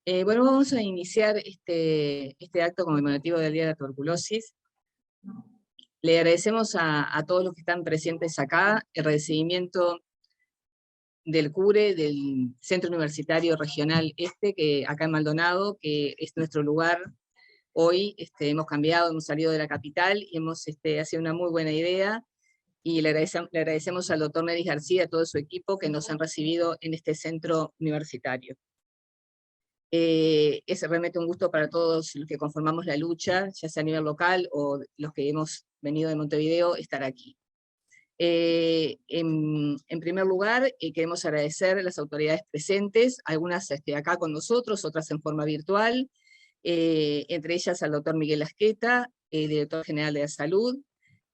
Bueno, vamos a iniciar este acto conmemorativo del Día de la Tuberculosis. Le agradecemos a todos los que están presentes acá, el recibimiento del CURE, del Centro Universitario Regional que acá en Maldonado, que es nuestro lugar. Hoy hemos cambiado, hemos salido de la capital y ha sido una muy buena idea. Y le agradecemos al doctor Neris García, a todo su equipo, que nos han recibido en este centro universitario. Es realmente un gusto para todos los que conformamos la lucha, ya sea a nivel local o los que hemos venido de Montevideo, estar aquí. En primer lugar, queremos agradecer a las autoridades presentes, algunas acá con nosotros, otras en forma virtual, entre ellas al doctor Miguel Asqueta, director general de la Salud,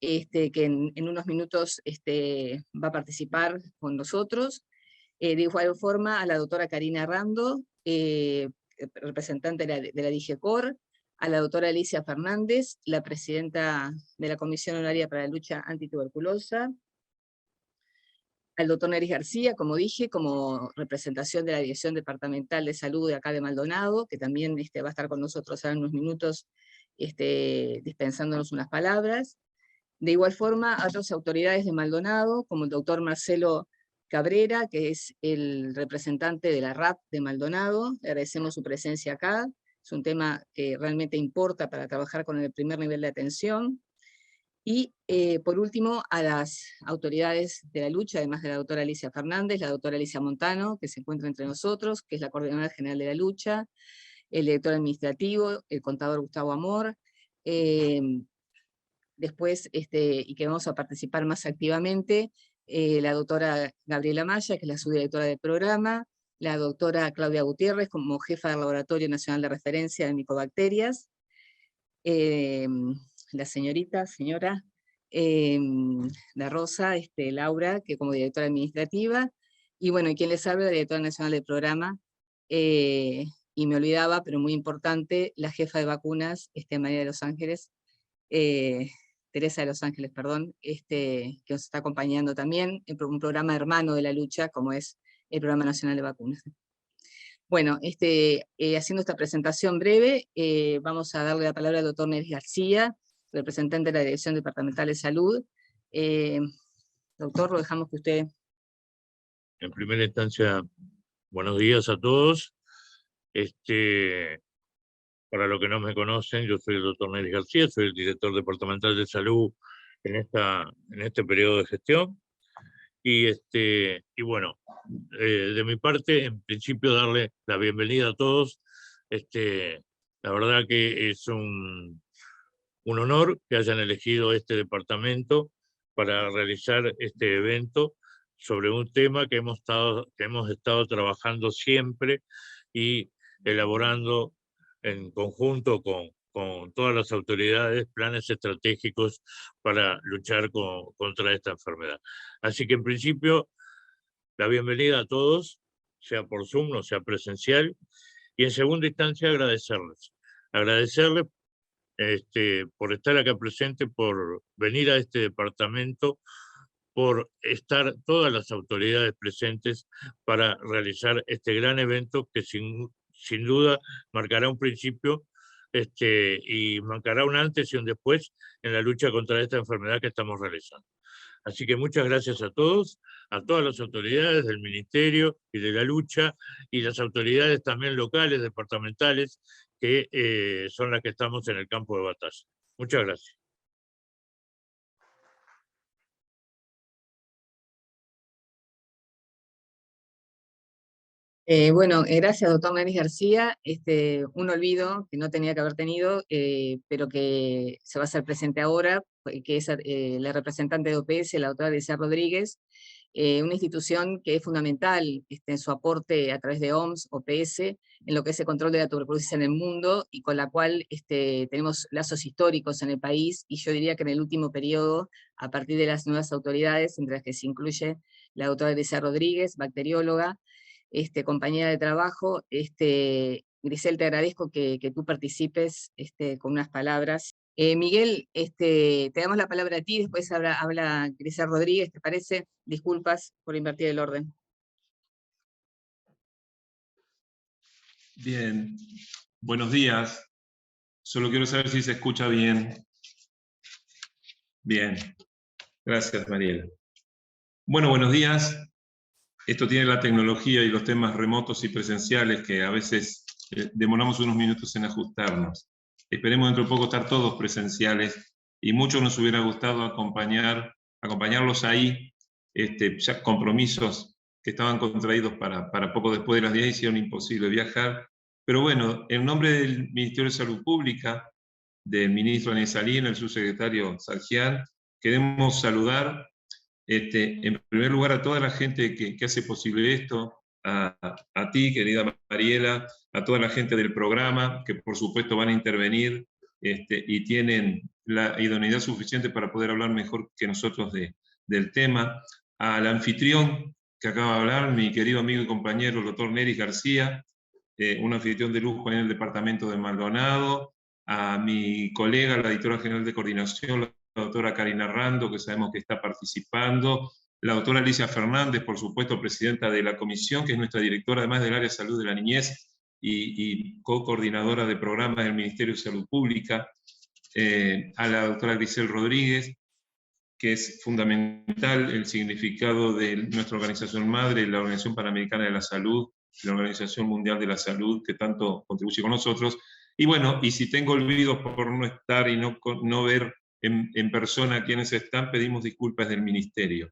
que en unos minutos va a participar con nosotros. De igual forma, a la doctora Karina Rando, representante de la DIGECOR, a la doctora Alicia Fernández, la presidenta de la Comisión Honoraria para la Lucha Antituberculosa, al doctor Neris García, como dije, como representación de la Dirección Departamental de Salud de acá de Maldonado, que también va a estar con nosotros ahora en unos minutos dispensándonos unas palabras. De igual forma, a otras autoridades de Maldonado, como el doctor Marcelo Cabrera, que es el representante de la RAP de Maldonado, le agradecemos su presencia acá, es un tema que realmente importa para trabajar con el primer nivel de atención. Y por último, a las autoridades de la lucha, además de la doctora Alicia Fernández, la doctora Alicia Montano, que se encuentra entre nosotros, que es la coordinadora general de la lucha, el director administrativo, el contador Gustavo Amor, después, y que vamos a participar más activamente, la doctora Gabriela Maya, que es la subdirectora del programa, la doctora Claudia Gutiérrez, como jefa del Laboratorio Nacional de Referencia de Micobacterias, la señora La Rosa, Laura, que como directora administrativa, y bueno, y quien les habla, la directora nacional del programa, y me olvidaba, pero muy importante, la jefa de vacunas, María de los Ángeles, Teresa de los Ángeles, perdón, que nos está acompañando también en un programa hermano de la lucha, como es el Programa Nacional de Vacunas. Bueno, haciendo esta presentación breve, vamos a darle la palabra al doctor Neris García, representante de la Dirección Departamental de Salud. Doctor, lo dejamos que usted... En primera instancia, buenos días a todos. Para los que no me conocen, yo soy el doctor Neris García, soy el director departamental de salud en este periodo de gestión. Y bueno, de mi parte, en principio, darle la bienvenida a todos. La verdad que es un honor que hayan elegido este departamento para realizar este evento sobre un tema que hemos estado trabajando siempre y elaborando en conjunto con todas las autoridades, planes estratégicos para luchar contra esta enfermedad. Así que en principio, la bienvenida a todos, sea por Zoom, no sea presencial, y en segunda instancia agradecerles por estar acá presente, por venir a este departamento, por estar todas las autoridades presentes para realizar este gran evento que sin duda marcará un principio y marcará un antes y un después en la lucha contra esta enfermedad que estamos realizando. Así que muchas gracias a todos, a todas las autoridades del Ministerio y de la lucha, y las autoridades también locales, departamentales, que son las que estamos en el campo de batalla. Muchas gracias. Bueno, gracias, doctor Neris García. Un olvido que no tenía que haber tenido, pero que se va a hacer presente ahora, que es la representante de OPS, la doctora Alicia Rodríguez, una institución que es fundamental en su aporte a través de OMS, OPS, en lo que es el control de la tuberculosis en el mundo, y con la cual tenemos lazos históricos en el país, y yo diría que en el último periodo, a partir de las nuevas autoridades, entre las que se incluye la doctora Alicia Rodríguez, bacterióloga, compañera de trabajo, Grisel, te agradezco que tú participes con unas palabras. Miguel, te damos la palabra a ti, después habla Grisel Rodríguez, ¿te parece? Disculpas por invertir el orden. Bien, buenos días. Solo quiero saber si se escucha bien. Bien, gracias, Mariela. Bueno, buenos días. Esto tiene la tecnología y los temas remotos y presenciales que a veces demoramos unos minutos en ajustarnos. Esperemos dentro de poco estar todos presenciales y mucho nos hubiera gustado acompañarlos ahí, ya compromisos que estaban contraídos para poco después de las 10 hicieron imposible viajar. Pero bueno, en nombre del Ministerio de Salud Pública, del ministro Daniel Salina, el subsecretario Sargián, queremos saludar en primer lugar a toda la gente que hace posible esto, a ti, querida Mariela, a toda la gente del programa, que por supuesto van a intervenir y tienen la idoneidad suficiente para poder hablar mejor que nosotros del tema, al anfitrión que acaba de hablar, mi querido amigo y compañero, el doctor Nery García, un anfitrión de lujo en el departamento de Maldonado, a mi colega, la editora general de coordinación, la doctora Karina Rando, que sabemos que está participando, la doctora Alicia Fernández, por supuesto, presidenta de la comisión, que es nuestra directora además del área de salud de la niñez y co-coordinadora de programas del Ministerio de Salud Pública, a la doctora Grisel Rodríguez, que es fundamental el significado de nuestra organización madre, la Organización Panamericana de la Salud, la Organización Mundial de la Salud, que tanto contribuye con nosotros. Y bueno, y si tengo olvidos por no estar y no ver en persona quienes están, pedimos disculpas del Ministerio.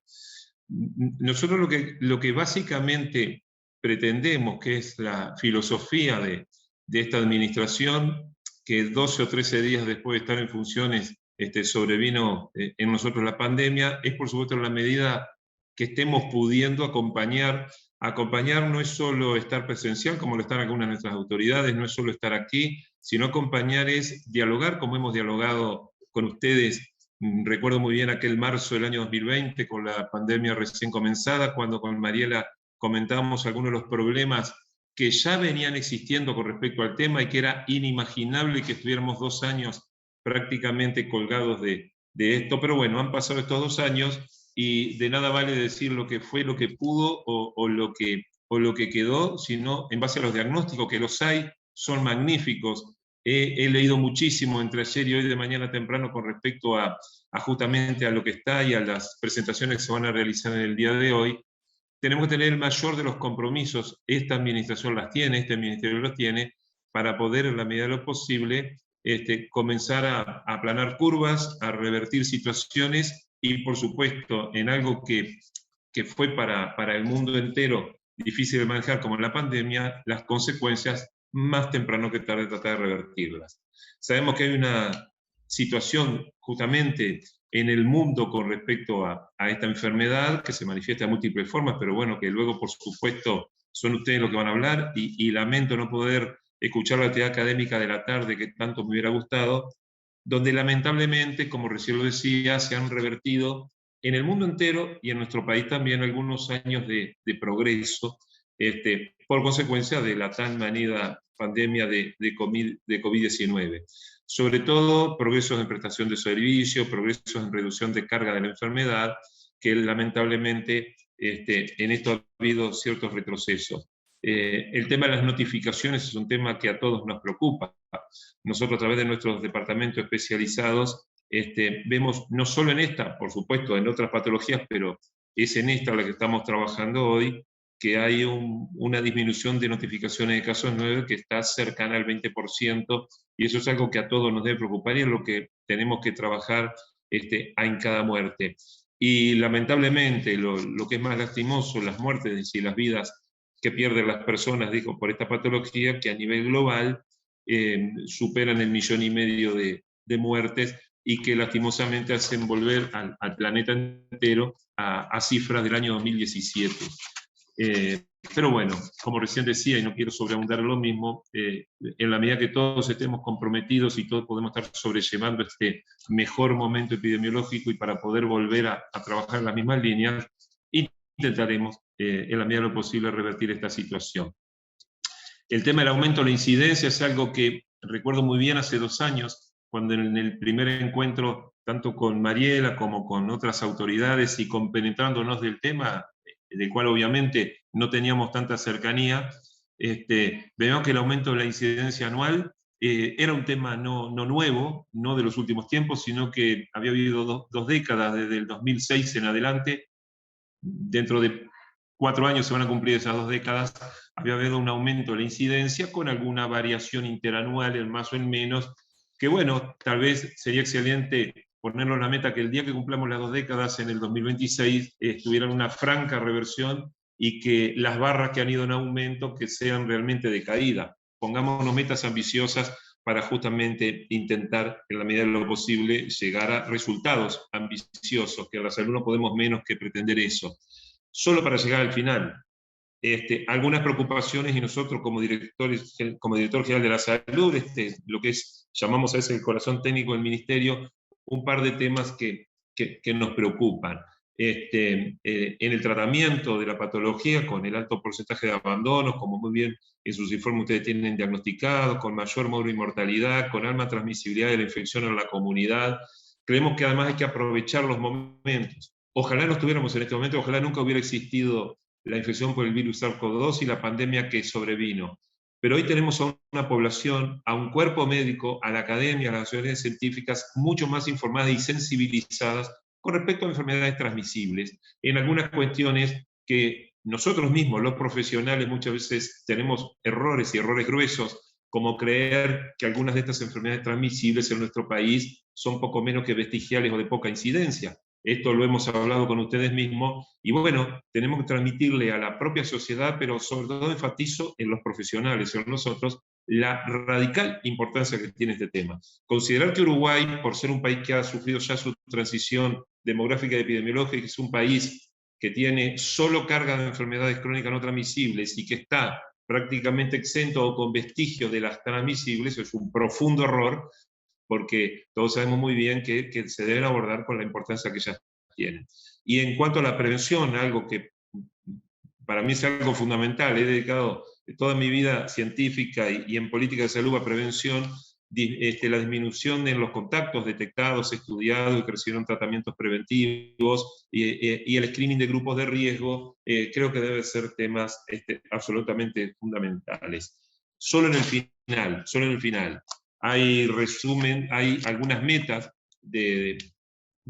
Nosotros lo que básicamente pretendemos, que es la filosofía de esta administración, que 12 o 13 días después de estar en funciones sobrevino en nosotros la pandemia, es por supuesto en la medida que estemos pudiendo acompañar. Acompañar no es solo estar presencial, como lo están algunas de nuestras autoridades, no es solo estar aquí, sino acompañar es dialogar, como hemos dialogado con ustedes. Recuerdo muy bien aquel marzo del año 2020, con la pandemia recién comenzada, cuando con Mariela comentábamos algunos de los problemas que ya venían existiendo con respecto al tema y que era inimaginable que estuviéramos 2 años prácticamente colgados de esto. Pero bueno, han pasado estos 2 años y de nada vale decir lo que fue, lo que pudo o lo que quedó, sino en base a los diagnósticos, que los hay, son magníficos. He leído muchísimo entre ayer y hoy de mañana temprano con respecto a justamente a lo que está y a las presentaciones que se van a realizar en el día de hoy. Tenemos que tener el mayor de los compromisos, esta administración las tiene, este ministerio los tiene, para poder en la medida de lo posible comenzar a aplanar curvas, a revertir situaciones y por supuesto en algo que fue para el mundo entero difícil de manejar como la pandemia, las consecuencias más temprano que tarde tratar de revertirlas. Sabemos que hay una situación justamente en el mundo con respecto a esta enfermedad que se manifiesta de múltiples formas, pero bueno, que luego por supuesto son ustedes los que van a hablar y lamento no poder escuchar la actividad académica de la tarde que tanto me hubiera gustado, donde lamentablemente, como recién lo decía, se han revertido en el mundo entero y en nuestro país también algunos años de progreso por consecuencia de la tan manida pandemia de COVID-19. Sobre todo progresos en prestación de servicios, progresos en reducción de carga de la enfermedad, que lamentablemente en esto ha habido ciertos retrocesos. El tema de las notificaciones es un tema que a todos nos preocupa. Nosotros a través de nuestros departamentos especializados vemos, no solo en esta, por supuesto, en otras patologías, pero es en esta la que estamos trabajando hoy, que hay una disminución de notificaciones de casos nuevos que está cercana al 20%, y eso es algo que a todos nos debe preocupar y es lo que tenemos que trabajar en cada muerte. Y lamentablemente, lo que es más lastimoso, las muertes y las vidas que pierden las personas, digo, por esta patología, que a nivel global superan el 1,5 millones de muertes y que lastimosamente hacen volver al planeta entero a cifras del año 2017. Pero bueno, como recién decía, y no quiero sobreabundar lo mismo, en la medida que todos estemos comprometidos y todos podemos estar sobrellevando este mejor momento epidemiológico y para poder volver a trabajar en las mismas líneas, intentaremos, en la medida de lo posible, revertir esta situación. El tema del aumento de la incidencia es algo que recuerdo muy bien hace 2 años, cuando en el primer encuentro, tanto con Mariela como con otras autoridades y compenetrándonos del tema, del cual obviamente no teníamos tanta cercanía, vemos que el aumento de la incidencia anual era un tema no nuevo, no de los últimos tiempos, sino que había habido dos décadas, desde el 2006 en adelante. Dentro de 4 años se van a cumplir esas 2 décadas, había habido un aumento de la incidencia con alguna variación interanual, en más o en menos, que bueno, tal vez sería excelente ponernos la meta que el día que cumplamos las 2 décadas, en el 2026, tuvieran una franca reversión y que las barras que han ido en aumento que sean realmente de caída. Pongámonos metas ambiciosas para justamente intentar, en la medida de lo posible, llegar a resultados ambiciosos, que a la salud no podemos menos que pretender eso. Solo para llegar al final, algunas preocupaciones, y nosotros como director general de la salud, lo que llamamos a veces el corazón técnico del ministerio, un par de temas que nos preocupan. En el tratamiento de la patología, con el alto porcentaje de abandonos, como muy bien en sus informes ustedes tienen diagnosticado, con mayor mortalidad, con alta transmisibilidad de la infección en la comunidad, creemos que además hay que aprovechar los momentos. Ojalá no estuviéramos en este momento, ojalá nunca hubiera existido la infección por el virus SARS-CoV-2 y la pandemia que sobrevino. Pero hoy tenemos a una población, a un cuerpo médico, a la academia, a las sociedades científicas, mucho más informadas y sensibilizadas con respecto a enfermedades transmisibles, en algunas cuestiones que nosotros mismos, los profesionales, muchas veces tenemos errores y errores gruesos, como creer que algunas de estas enfermedades transmisibles en nuestro país son poco menos que vestigiales o de poca incidencia. Esto lo hemos hablado con ustedes mismos, y bueno, tenemos que transmitirle a la propia sociedad, pero sobre todo enfatizo en los profesionales, en nosotros, la radical importancia que tiene este tema. Considerar que Uruguay, por ser un país que ha sufrido ya su transición demográfica y epidemiológica, es un país que tiene solo carga de enfermedades crónicas no transmisibles y que está prácticamente exento o con vestigios de las transmisibles, es un profundo error, porque todos sabemos muy bien que se deben abordar con la importancia que ellas tienen. Y en cuanto a la prevención, algo que para mí es algo fundamental, he dedicado toda mi vida científica y en política de salud a prevención, la disminución en los contactos detectados, estudiados y que recibieron tratamientos preventivos y el screening de grupos de riesgo, creo que deben ser temas absolutamente fundamentales. Solo en el final, hay algunas metas de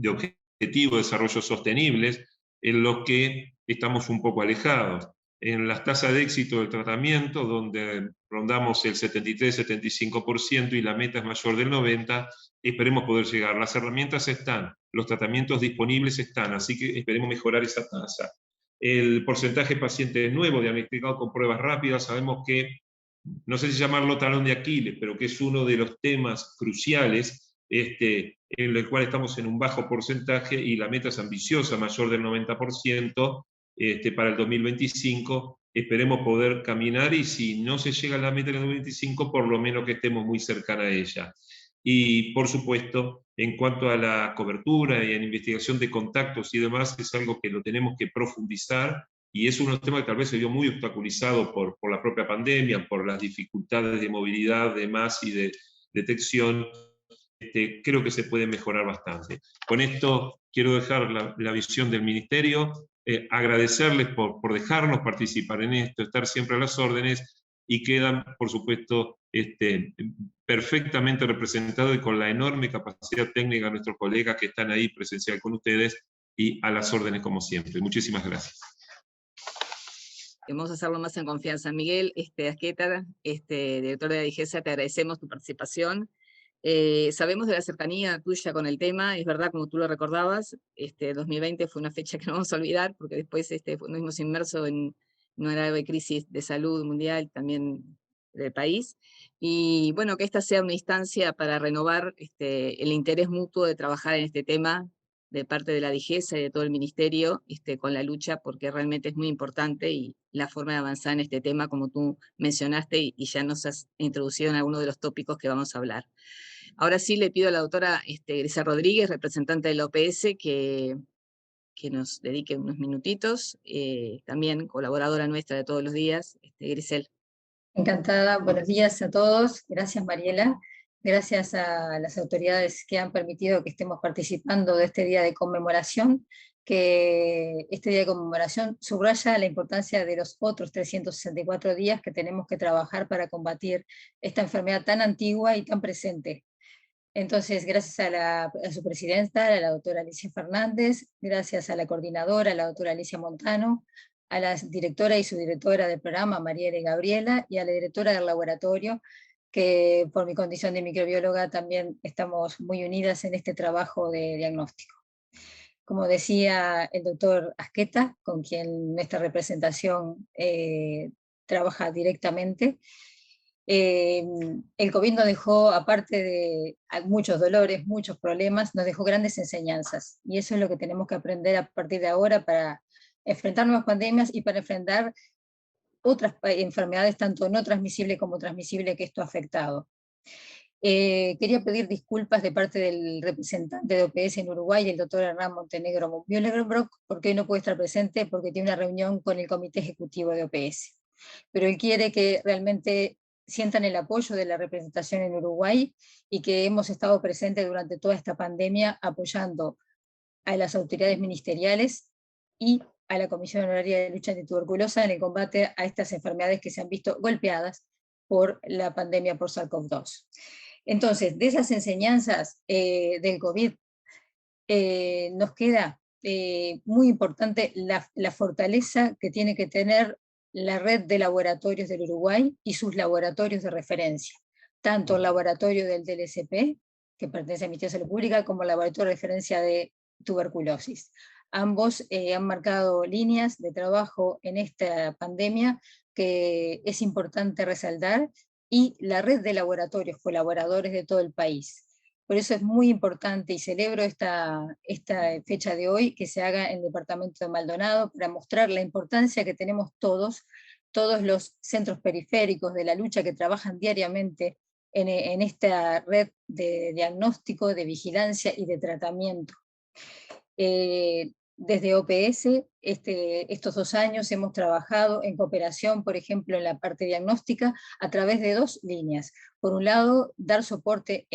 objetivo de desarrollo sostenibles en los que estamos un poco alejados. En las tasas de éxito del tratamiento, donde rondamos el 73-75% y la meta es mayor del 90%, esperemos poder llegar. Las herramientas están, los tratamientos disponibles están, así que esperemos mejorar esa tasa. El porcentaje de pacientes nuevos diagnosticados con pruebas rápidas, sabemos que, no sé si llamarlo talón de Aquiles, pero que es uno de los temas cruciales, en el cual estamos en un bajo porcentaje y la meta es ambiciosa, mayor del 90%, para el 2025. Esperemos poder caminar y si no se llega a la meta del 2025, por lo menos que estemos muy cercana a ella. Y por supuesto, en cuanto a la cobertura y en investigación de contactos y demás, es algo que lo tenemos que profundizar, y es un tema que tal vez se vio muy obstaculizado por la propia pandemia, por las dificultades de movilidad, demás y de detección. Creo que se puede mejorar bastante. Con esto quiero dejar la visión del Ministerio, agradecerles por dejarnos participar en esto, estar siempre a las órdenes, y quedan, por supuesto, perfectamente representados y con la enorme capacidad técnica de nuestros colegas que están ahí presencial con ustedes y a las órdenes como siempre. Muchísimas gracias. Vamos a hacerlo más en confianza. Miguel Asqueta, director de la DIGESA, te agradecemos tu participación. Sabemos de la cercanía tuya con el tema, es verdad, como tú lo recordabas, 2020 fue una fecha que no vamos a olvidar, porque después nos vimos inmersos en una grave crisis de salud mundial, también del país, y bueno, que esta sea una instancia para renovar el interés mutuo de trabajar en este tema, de parte de la DIGESA y de todo el ministerio, con la lucha, porque realmente es muy importante, y la forma de avanzar en este tema, como tú mencionaste, y ya nos has introducido en algunos de los tópicos que vamos a hablar. Ahora sí le pido a la doctora Grisel Rodríguez, representante de la OPS, que nos dedique unos minutitos, también colaboradora nuestra de todos los días. Grisel. Encantada, buenos días a todos. Gracias, Mariela. Gracias a las autoridades que han permitido que estemos participando de este día de conmemoración, que este día de conmemoración subraya la importancia de los otros 364 días que tenemos que trabajar para combatir esta enfermedad tan antigua y tan presente. Entonces, gracias a su presidenta, a la doctora Alicia Fernández, gracias a la coordinadora, la doctora Alicia Montano, a la directora y subdirectora del programa, Mariela y Gabriela, y a la directora del laboratorio, que por mi condición de microbióloga también estamos muy unidas en este trabajo de diagnóstico. Como decía el doctor Asqueta, con quien nuestra representación trabaja directamente, el COVID nos dejó, aparte de muchos dolores, muchos problemas, nos dejó grandes enseñanzas, y eso es lo que tenemos que aprender a partir de ahora para enfrentar nuevas pandemias y para enfrentar otras enfermedades, tanto no transmisibles como transmisibles, que esto ha afectado. Quería pedir disculpas de parte del representante de OPS en Uruguay, el doctor Hernán Montenegro Mombiolegrobrock, porque hoy no puede estar presente porque tiene una reunión con el comité ejecutivo de OPS. Pero él quiere que realmente sientan el apoyo de la representación en Uruguay y que hemos estado presentes durante toda esta pandemia apoyando a las autoridades ministeriales y a la Comisión Honoraria de Lucha Antituberculosa en el combate a estas enfermedades que se han visto golpeadas por la pandemia por SARS-CoV-2. Entonces, de esas enseñanzas del COVID, nos queda muy importante la fortaleza que tiene que tener la red de laboratorios del Uruguay y sus laboratorios de referencia, tanto el laboratorio del DLCP, que pertenece a Ministerio de Salud Pública, como el laboratorio de referencia de tuberculosis. Ambos han marcado líneas de trabajo en esta pandemia que es importante resaltar, y la red de laboratorios colaboradores de todo el país. Por eso es muy importante, y celebro esta fecha de hoy, que se haga en el departamento de Maldonado, para mostrar la importancia que tenemos todos los centros periféricos de la lucha que trabajan diariamente en esta red de diagnóstico, de vigilancia y de tratamiento. Desde OPS, estos 2 años hemos trabajado en cooperación, por ejemplo, en la parte diagnóstica, a través de 2 líneas. Por un lado, dar soporte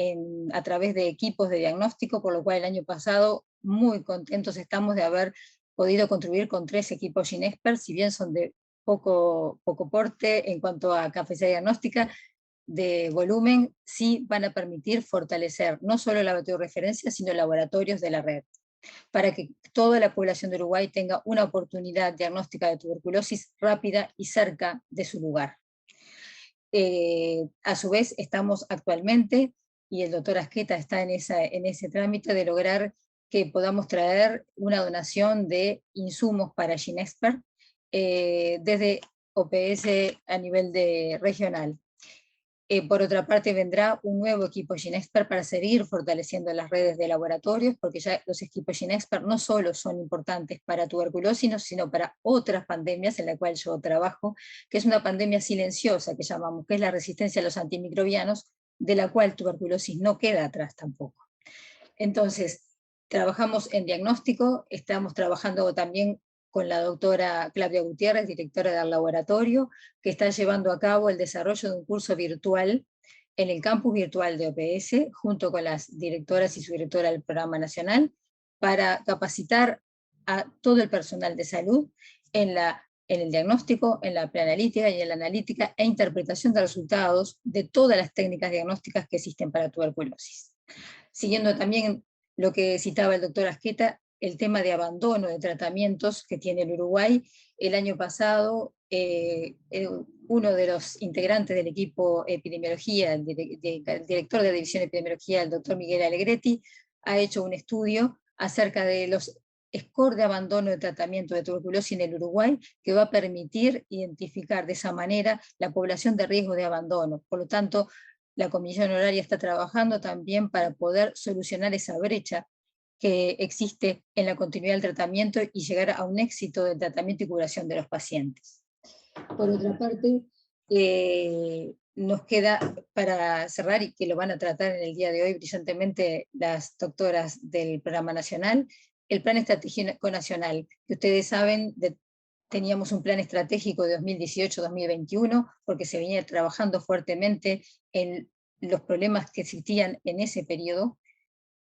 a través de equipos de diagnóstico, por lo cual el año pasado muy contentos estamos de haber podido contribuir con 3 equipos Ginexpert, si bien son de poco porte en cuanto a capacidad diagnóstica, de volumen, sí van a permitir fortalecer no solo el laboratorio de referencia, sino laboratorios de la red, para que toda la población de Uruguay tenga una oportunidad diagnóstica de tuberculosis rápida y cerca de su lugar. A su vez, estamos actualmente, y el doctor Asqueta está en ese trámite, de lograr que podamos traer una donación de insumos para Ginexpert desde OPS a nivel regional. Por otra parte, vendrá un nuevo equipo Ginexpert para seguir fortaleciendo las redes de laboratorios, porque ya los equipos Ginexpert no solo son importantes para tuberculosis, sino para otras pandemias en la cual yo trabajo, que es una pandemia silenciosa que llamamos, que es la resistencia a los antimicrobianos, de la cual tuberculosis no queda atrás tampoco. Entonces, trabajamos en diagnóstico, estamos trabajando también con la doctora Claudia Gutiérrez, directora del laboratorio, que está llevando a cabo el desarrollo de un curso virtual en el campus virtual de OPS, junto con las directoras y subdirectora del programa nacional, para capacitar a todo el personal de salud en el diagnóstico, en la preanalítica y en la analítica e interpretación de resultados de todas las técnicas diagnósticas que existen para tuberculosis. Siguiendo también lo que citaba el doctor Asqueta, el tema de abandono de tratamientos que tiene el Uruguay. El año pasado, uno de los integrantes del equipo epidemiología, el director de la división de epidemiología, el doctor Miguel Alegretti, ha hecho un estudio acerca de los scores de abandono de tratamiento de tuberculosis en el Uruguay, que va a permitir identificar de esa manera la población de riesgo de abandono. Por lo tanto, la Comisión Honoraria está trabajando también para poder solucionar esa brecha que existe en la continuidad del tratamiento y llegar a un éxito del tratamiento y curación de los pacientes. Por otra parte, nos queda, para cerrar, y que lo van a tratar en el día de hoy brillantemente las doctoras del Programa Nacional, el Plan Estratégico Nacional, que ustedes saben, teníamos un plan estratégico de 2018-2021, porque se venía trabajando fuertemente en los problemas que existían en ese periodo,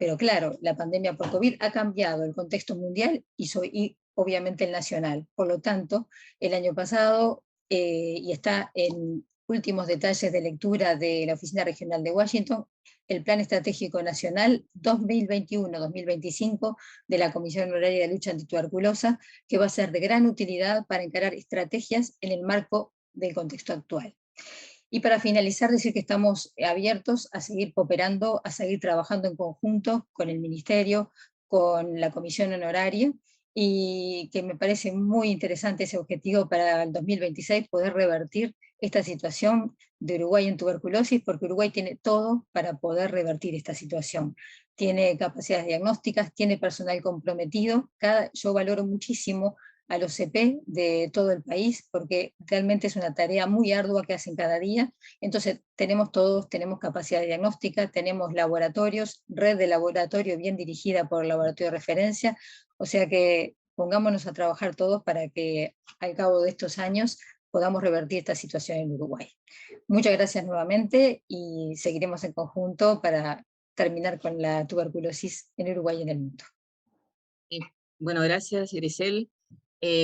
Pero claro, la pandemia por COVID ha cambiado el contexto mundial y obviamente el nacional. Por lo tanto, el año pasado, y está en últimos detalles de lectura de la Oficina Regional de Washington, el Plan Estratégico Nacional 2021-2025 de la Comisión Honoraria de Lucha Antituberculosa, que va a ser de gran utilidad para encarar estrategias en el marco del contexto actual. Y para finalizar, decir que estamos abiertos a seguir cooperando, a seguir trabajando en conjunto con el Ministerio, con la Comisión Honoraria, y que me parece muy interesante ese objetivo para el 2026, poder revertir esta situación de Uruguay en tuberculosis, porque Uruguay tiene todo para poder revertir esta situación. Tiene capacidades diagnósticas, tiene personal comprometido, yo valoro muchísimo a los CP de todo el país, porque realmente es una tarea muy ardua que hacen cada día. Entonces tenemos capacidad diagnóstica, tenemos laboratorios, red de laboratorio bien dirigida por el laboratorio de referencia, o sea que pongámonos a trabajar todos para que al cabo de estos años podamos revertir esta situación en Uruguay. Muchas gracias nuevamente y seguiremos en conjunto para terminar con la tuberculosis en Uruguay y en el mundo. Bueno, gracias, Grisel.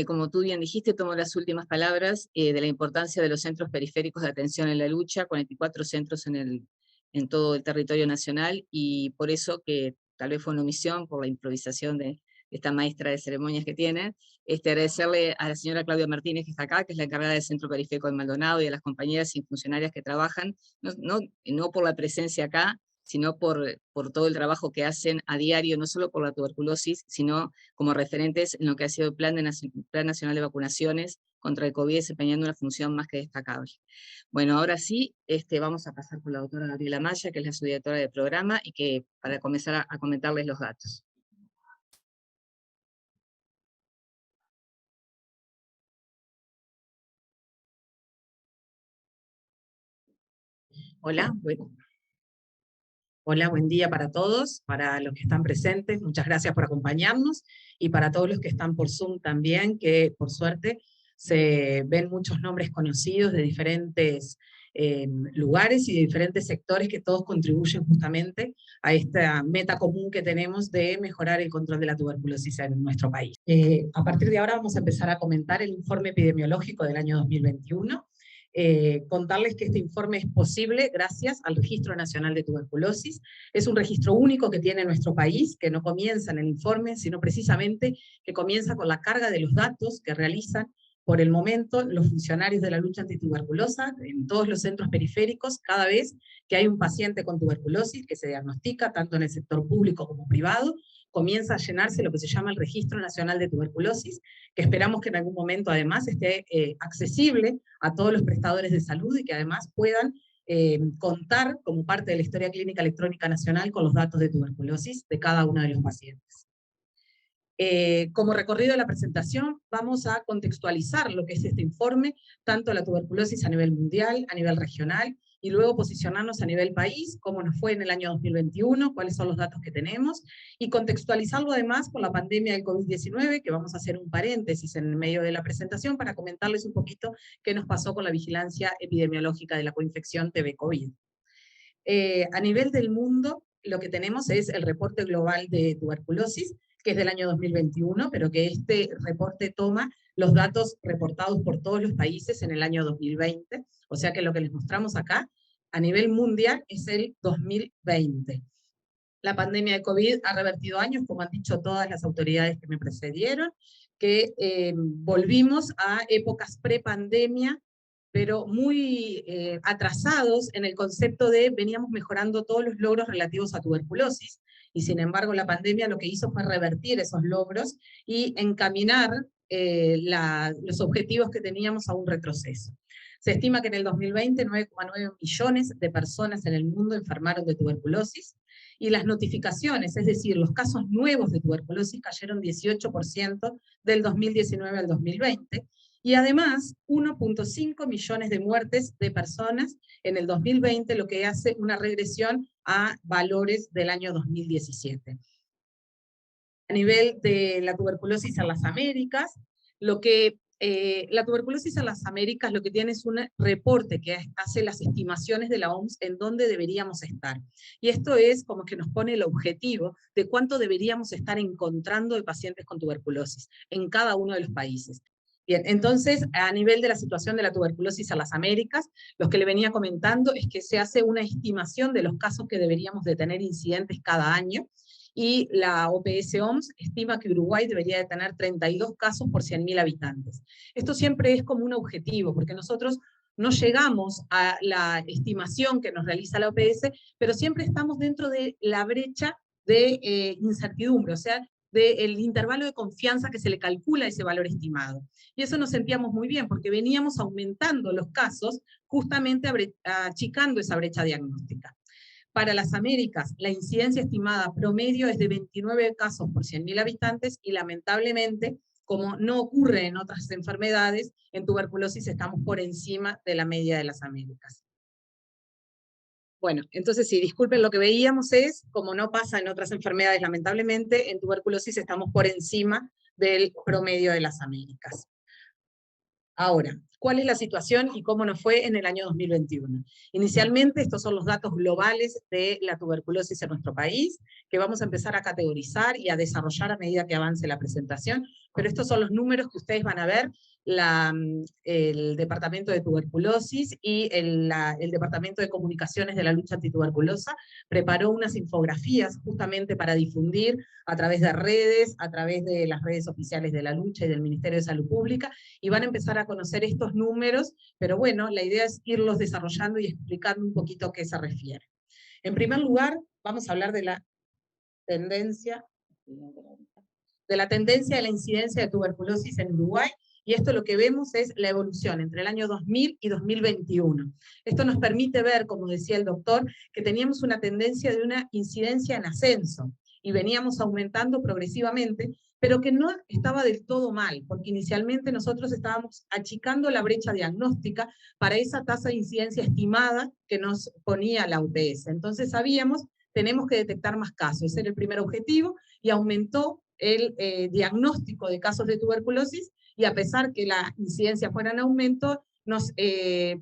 Como tú bien dijiste, tomo las últimas palabras de la importancia de los centros periféricos de atención en la lucha, 44 centros en todo el territorio nacional, y por eso que tal vez fue una omisión por la improvisación de esta maestra de ceremonias que tiene, agradecerle a la señora Claudia Martínez, que está acá, que es la encargada del Centro Periférico de Maldonado, y a las compañeras y funcionarias que trabajan, no por la presencia acá, sino por todo el trabajo que hacen a diario, no solo por la tuberculosis, sino como referentes en lo que ha sido el Plan Nacional de Vacunaciones contra el COVID, desempeñando una función más que destacable. Bueno, ahora sí, vamos a pasar con la doctora Gabriela Maya, que es la subdirectora del programa, y que para comenzar a comentarles los datos. Hola, hola, buen día para todos, para los que están presentes, muchas gracias por acompañarnos, y para todos los que están por Zoom también, que por suerte se ven muchos nombres conocidos de diferentes lugares y de diferentes sectores que todos contribuyen justamente a esta meta común que tenemos de mejorar el control de la tuberculosis en nuestro país. A partir de ahora vamos a empezar a comentar el informe epidemiológico del año 2021. Contarles que este informe es posible gracias al Registro Nacional de Tuberculosis. Es un registro único que tiene nuestro país, que no comienza en el informe, sino precisamente que comienza con la carga de los datos que realizan por el momento los funcionarios de la lucha antituberculosa en todos los centros periféricos, cada vez que hay un paciente con tuberculosis que se diagnostica tanto en el sector público como privado, comienza a llenarse lo que se llama el Registro Nacional de Tuberculosis, que esperamos que en algún momento además esté accesible a todos los prestadores de salud y que además puedan contar como parte de la historia clínica electrónica nacional con los datos de tuberculosis de cada uno de los pacientes. Como recorrido de la presentación, vamos a contextualizar lo que es este informe, tanto la tuberculosis a nivel mundial, a nivel regional, y luego posicionarnos a nivel país, cómo nos fue en el año 2021, cuáles son los datos que tenemos, y contextualizarlo además con la pandemia del COVID-19, que vamos a hacer un paréntesis en el medio de la presentación para comentarles un poquito qué nos pasó con la vigilancia epidemiológica de la coinfección TB-COVID. A nivel del mundo, lo que tenemos es el reporte global de tuberculosis, que es del año 2021, pero que este reporte toma los datos reportados por todos los países en el año 2020, o sea que lo que les mostramos acá, a nivel mundial, es el 2020. La pandemia de COVID ha revertido años, como han dicho todas las autoridades que me precedieron, que volvimos a épocas pre-pandemia, pero muy atrasados en el concepto de veníamos mejorando todos los logros relativos a tuberculosis, y sin embargo la pandemia lo que hizo fue revertir esos logros y encaminar los objetivos que teníamos a un retroceso. Se estima que en el 2020 9,9 millones de personas en el mundo enfermaron de tuberculosis, y las notificaciones, es decir, los casos nuevos de tuberculosis cayeron 18% del 2019 al 2020, y además 1,5 millones de muertes de personas en el 2020, lo que hace una regresión a valores del año 2017. A nivel de la tuberculosis en las Américas, lo que La tuberculosis en las Américas lo que tiene es un reporte que hace las estimaciones de la OMS en dónde deberíamos estar. Y esto es como que nos pone el objetivo de cuánto deberíamos estar encontrando de pacientes con tuberculosis en cada uno de los países. Bien, entonces, a nivel de la situación de la tuberculosis en las Américas, lo que le venía comentando es que se hace una estimación de los casos que deberíamos de tener incidentes cada año, y la OPS-OMS estima que Uruguay debería de tener 32 casos por 100.000 habitantes. Esto siempre es como un objetivo, porque nosotros no llegamos a la estimación que nos realiza la OPS, pero siempre estamos dentro de la brecha de incertidumbre, o sea, del intervalo de confianza que se le calcula a ese valor estimado. Y eso nos sentíamos muy bien, porque veníamos aumentando los casos, justamente achicando esa brecha diagnóstica. Para las Américas, la incidencia estimada promedio es de 29 casos por 100.000 habitantes, y lamentablemente, como no ocurre en otras enfermedades, en tuberculosis estamos por encima de la media de las Américas. Bueno, entonces sí, disculpen, lo que veíamos es, como no pasa en otras enfermedades lamentablemente, en tuberculosis estamos por encima del promedio de las Américas. Ahora, ¿cuál es la situación y cómo nos fue en el año 2021? Inicialmente, estos son los datos globales de la tuberculosis en nuestro país, que vamos a empezar a categorizar y a desarrollar a medida que avance la presentación, pero estos son los números que ustedes van a ver. El Departamento de Tuberculosis y el Departamento de Comunicaciones de la Lucha Antituberculosa preparó unas infografías justamente para difundir a través de redes, a través de las redes oficiales de la lucha y del Ministerio de Salud Pública, y van a empezar a conocer estos números, pero bueno, la idea es irlos desarrollando y explicando un poquito a qué se refiere. En primer lugar, vamos a hablar de la tendencia de la incidencia de tuberculosis en Uruguay, y esto lo que vemos es la evolución entre el año 2000 y 2021. Esto nos permite ver, como decía el doctor, que teníamos una tendencia de una incidencia en ascenso, y veníamos aumentando progresivamente, pero que no estaba del todo mal, porque inicialmente nosotros estábamos achicando la brecha diagnóstica para esa tasa de incidencia estimada que nos ponía la UTS. Entonces sabíamos, tenemos que detectar más casos, ese era el primer objetivo, y aumentó el diagnóstico de casos de tuberculosis, y a pesar que la incidencia fuera en aumento, nos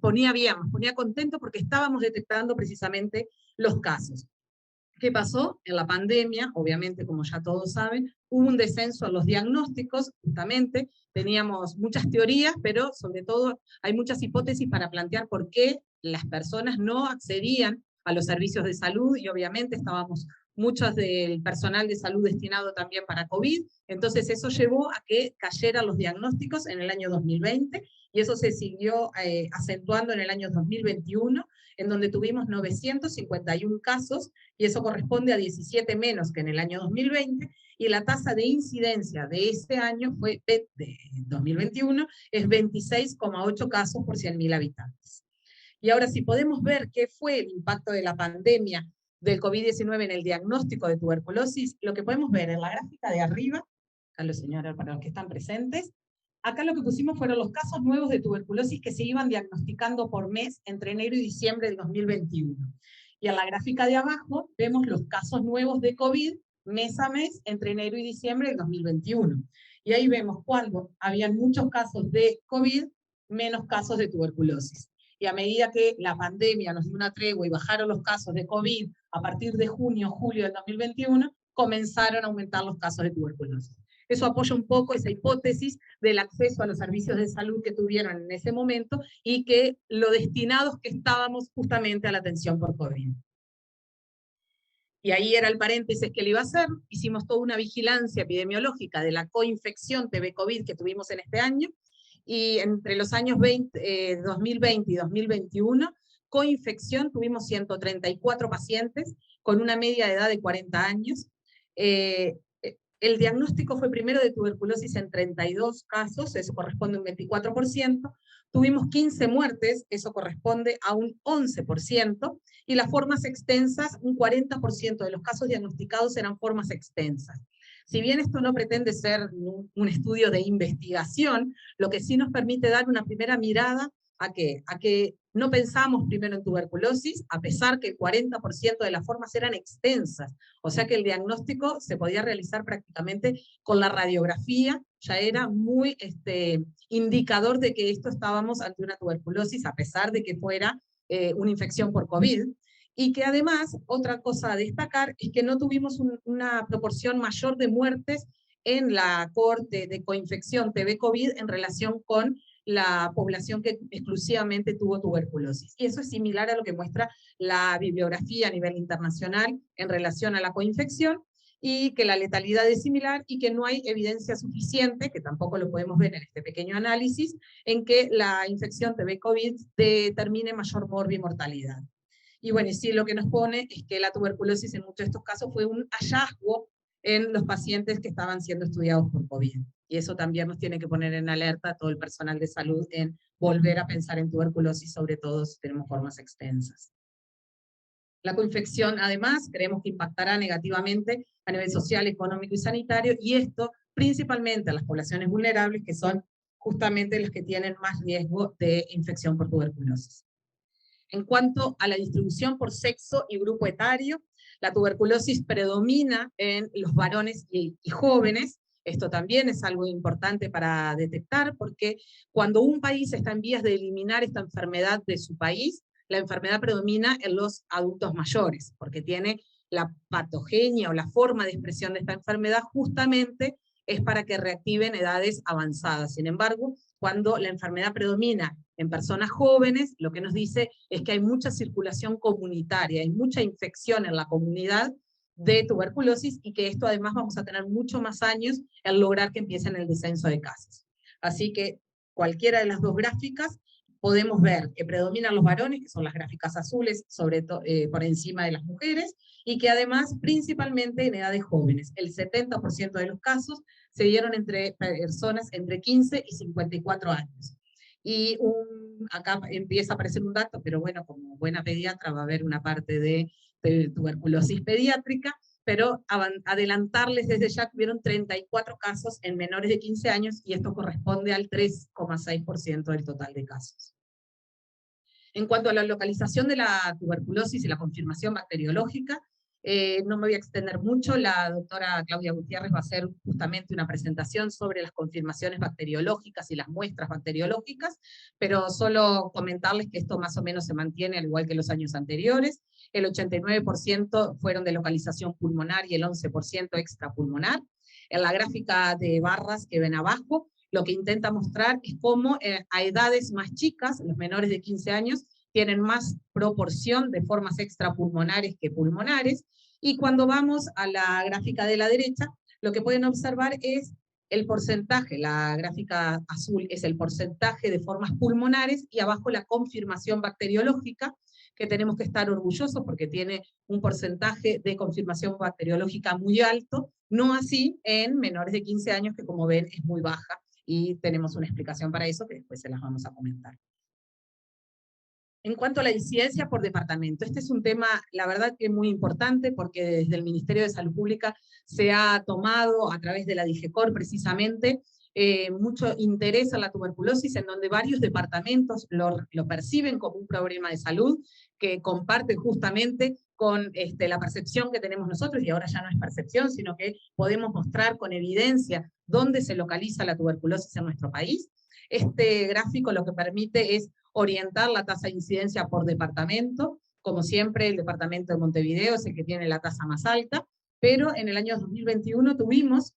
ponía bien, nos ponía contento, porque estábamos detectando precisamente los casos. ¿Qué pasó? En la pandemia, obviamente, como ya todos saben, hubo un descenso en los diagnósticos, justamente, teníamos muchas teorías, pero sobre todo hay muchas hipótesis para plantear por qué las personas no accedían a los servicios de salud, y obviamente estábamos muchos del personal de salud destinado también para COVID, entonces eso llevó a que cayeran los diagnósticos en el año 2020, y eso se siguió acentuando en el año 2021, en donde tuvimos 951 casos, y eso corresponde a 17 menos que en el año 2020, y la tasa de incidencia de este año, de 2021, es 26,8 casos por 100.000 habitantes. Y ahora, si podemos ver qué fue el impacto de la pandemia del COVID-19 en el diagnóstico de tuberculosis, lo que podemos ver en la gráfica de arriba, acá los señores, para los que están presentes, acá lo que pusimos fueron los casos nuevos de tuberculosis que se iban diagnosticando por mes entre enero y diciembre del 2021. Y en la gráfica de abajo vemos los casos nuevos de COVID mes a mes entre enero y diciembre del 2021. Y ahí vemos cuando habían muchos casos de COVID, menos casos de tuberculosis. Y a medida que la pandemia nos dio una tregua y bajaron los casos de COVID, a partir de junio, julio del 2021, comenzaron a aumentar los casos de tuberculosis. Eso apoya un poco esa hipótesis del acceso a los servicios de salud que tuvieron en ese momento, y que lo destinados que estábamos justamente a la atención por COVID. Y ahí era el paréntesis que le iba a hacer. Hicimos toda una vigilancia epidemiológica de la coinfección TB-COVID que tuvimos en este año, y entre los años 2020 y 2021, coinfección tuvimos 134 pacientes, con una media de edad de 40 años. El diagnóstico fue primero de tuberculosis en 32 casos, eso corresponde a un 24%, tuvimos 15 muertes, eso corresponde a un 11%, y las formas extensas, un 40% de los casos diagnosticados eran formas extensas. Si bien esto no pretende ser un estudio de investigación, lo que sí nos permite dar una primera mirada ¿A qué? A que no pensamos primero en tuberculosis, a pesar que el 40% de las formas eran extensas, o sea que el diagnóstico se podía realizar prácticamente con la radiografía, ya era muy indicador de que esto estábamos ante una tuberculosis, a pesar de que fuera una infección por COVID, y que además, otra cosa a destacar, es que no tuvimos una proporción mayor de muertes en la cohorte de coinfección TB-COVID en relación con la población que exclusivamente tuvo tuberculosis. Y eso es similar a lo que muestra la bibliografía a nivel internacional en relación a la coinfección, y que la letalidad es similar y que no hay evidencia suficiente, que tampoco lo podemos ver en este pequeño análisis, en que la infección TB-COVID determine mayor morbimortalidad. Y bueno, y sí, lo que nos pone es que la tuberculosis en muchos de estos casos fue un hallazgo en los pacientes que estaban siendo estudiados por COVID. Y eso también nos tiene que poner en alerta a todo el personal de salud en volver a pensar en tuberculosis, sobre todo si tenemos formas extensas. La coinfección, además, creemos que impactará negativamente a nivel social, económico y sanitario, y esto principalmente a las poblaciones vulnerables, que son justamente las que tienen más riesgo de infección por tuberculosis. En cuanto a la distribución por sexo y grupo etario, la tuberculosis predomina en los varones y jóvenes. Esto también es algo importante para detectar, porque cuando un país está en vías de eliminar esta enfermedad de su país, la enfermedad predomina en los adultos mayores, porque tiene la patogenia o la forma de expresión de esta enfermedad justamente es para que reactiven edades avanzadas. Sin embargo, cuando la enfermedad predomina en personas jóvenes, lo que nos dice es que hay mucha circulación comunitaria, hay mucha infección en la comunidad de tuberculosis, y que esto además vamos a tener mucho más años en lograr que empiecen el descenso de casos. Así que cualquiera de las dos gráficas podemos ver que predominan los varones, que son las gráficas azules, sobre todo por encima de las mujeres, y que además principalmente en edades jóvenes. El 70% de los casos se dieron entre personas entre 15 y 54 años. Y acá empieza a aparecer un dato, pero bueno, como buena pediatra va a haber una parte de tuberculosis pediátrica, pero adelantarles desde ya que hubieron 34 casos en menores de 15 años, y esto corresponde al 3,6% del total de casos. En cuanto a la localización de la tuberculosis y la confirmación bacteriológica, no me voy a extender mucho, la doctora Claudia Gutiérrez va a hacer justamente una presentación sobre las confirmaciones bacteriológicas y las muestras bacteriológicas, pero solo comentarles que esto más o menos se mantiene al igual que los años anteriores. El 89% fueron de localización pulmonar y el 11% extrapulmonar. En la gráfica de barras que ven abajo, lo que intenta mostrar es cómo a edades más chicas, los menores de 15 años, tienen más proporción de formas extrapulmonares que pulmonares, y cuando vamos a la gráfica de la derecha, lo que pueden observar es el porcentaje, la gráfica azul es el porcentaje de formas pulmonares, y abajo la confirmación bacteriológica, que tenemos que estar orgullosos porque tiene un porcentaje de confirmación bacteriológica muy alto, no así en menores de 15 años, que como ven es muy baja, y tenemos una explicación para eso que después se las vamos a comentar. En cuanto a la incidencia por departamento, este es un tema, la verdad, que es muy importante, porque desde el Ministerio de Salud Pública se ha tomado, a través de la DIGECOR precisamente, mucho interés en la tuberculosis, en donde varios departamentos lo perciben como un problema de salud, que comparte justamente con la percepción que tenemos nosotros, y ahora ya no es percepción, sino que podemos mostrar con evidencia dónde se localiza la tuberculosis en nuestro país. Este gráfico lo que permite es orientar la tasa de incidencia por departamento. Como siempre, el departamento de Montevideo es el que tiene la tasa más alta, pero en el año 2021 tuvimos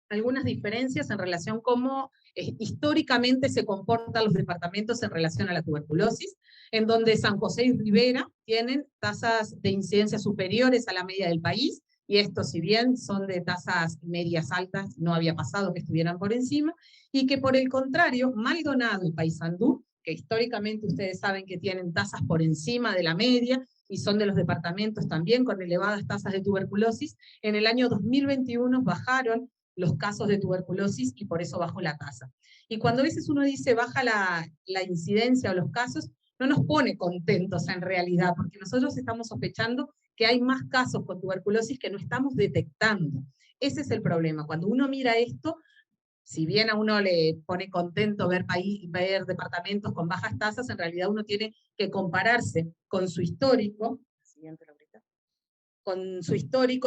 algunas diferencias en relación a cómo históricamente se comportan los departamentos en relación a la tuberculosis, en donde San José y Rivera tienen tasas de incidencia superiores a la media del país, y esto, si bien son de tasas medias altas, no había pasado que estuvieran por encima, y que por el contrario, Maldonado y Paysandú, que históricamente ustedes saben que tienen tasas por encima de la media, y son de los departamentos también con elevadas tasas de tuberculosis, en el año 2021 bajaron los casos de tuberculosis, y por eso bajó la tasa. Y cuando a veces uno dice baja la incidencia o los casos, no nos pone contentos en realidad, porque nosotros estamos sospechando que hay más casos con tuberculosis que no estamos detectando. Ese es el problema. Cuando uno mira esto, si bien a uno le pone contento ver departamentos con bajas tasas, en realidad uno tiene que compararse con su histórico,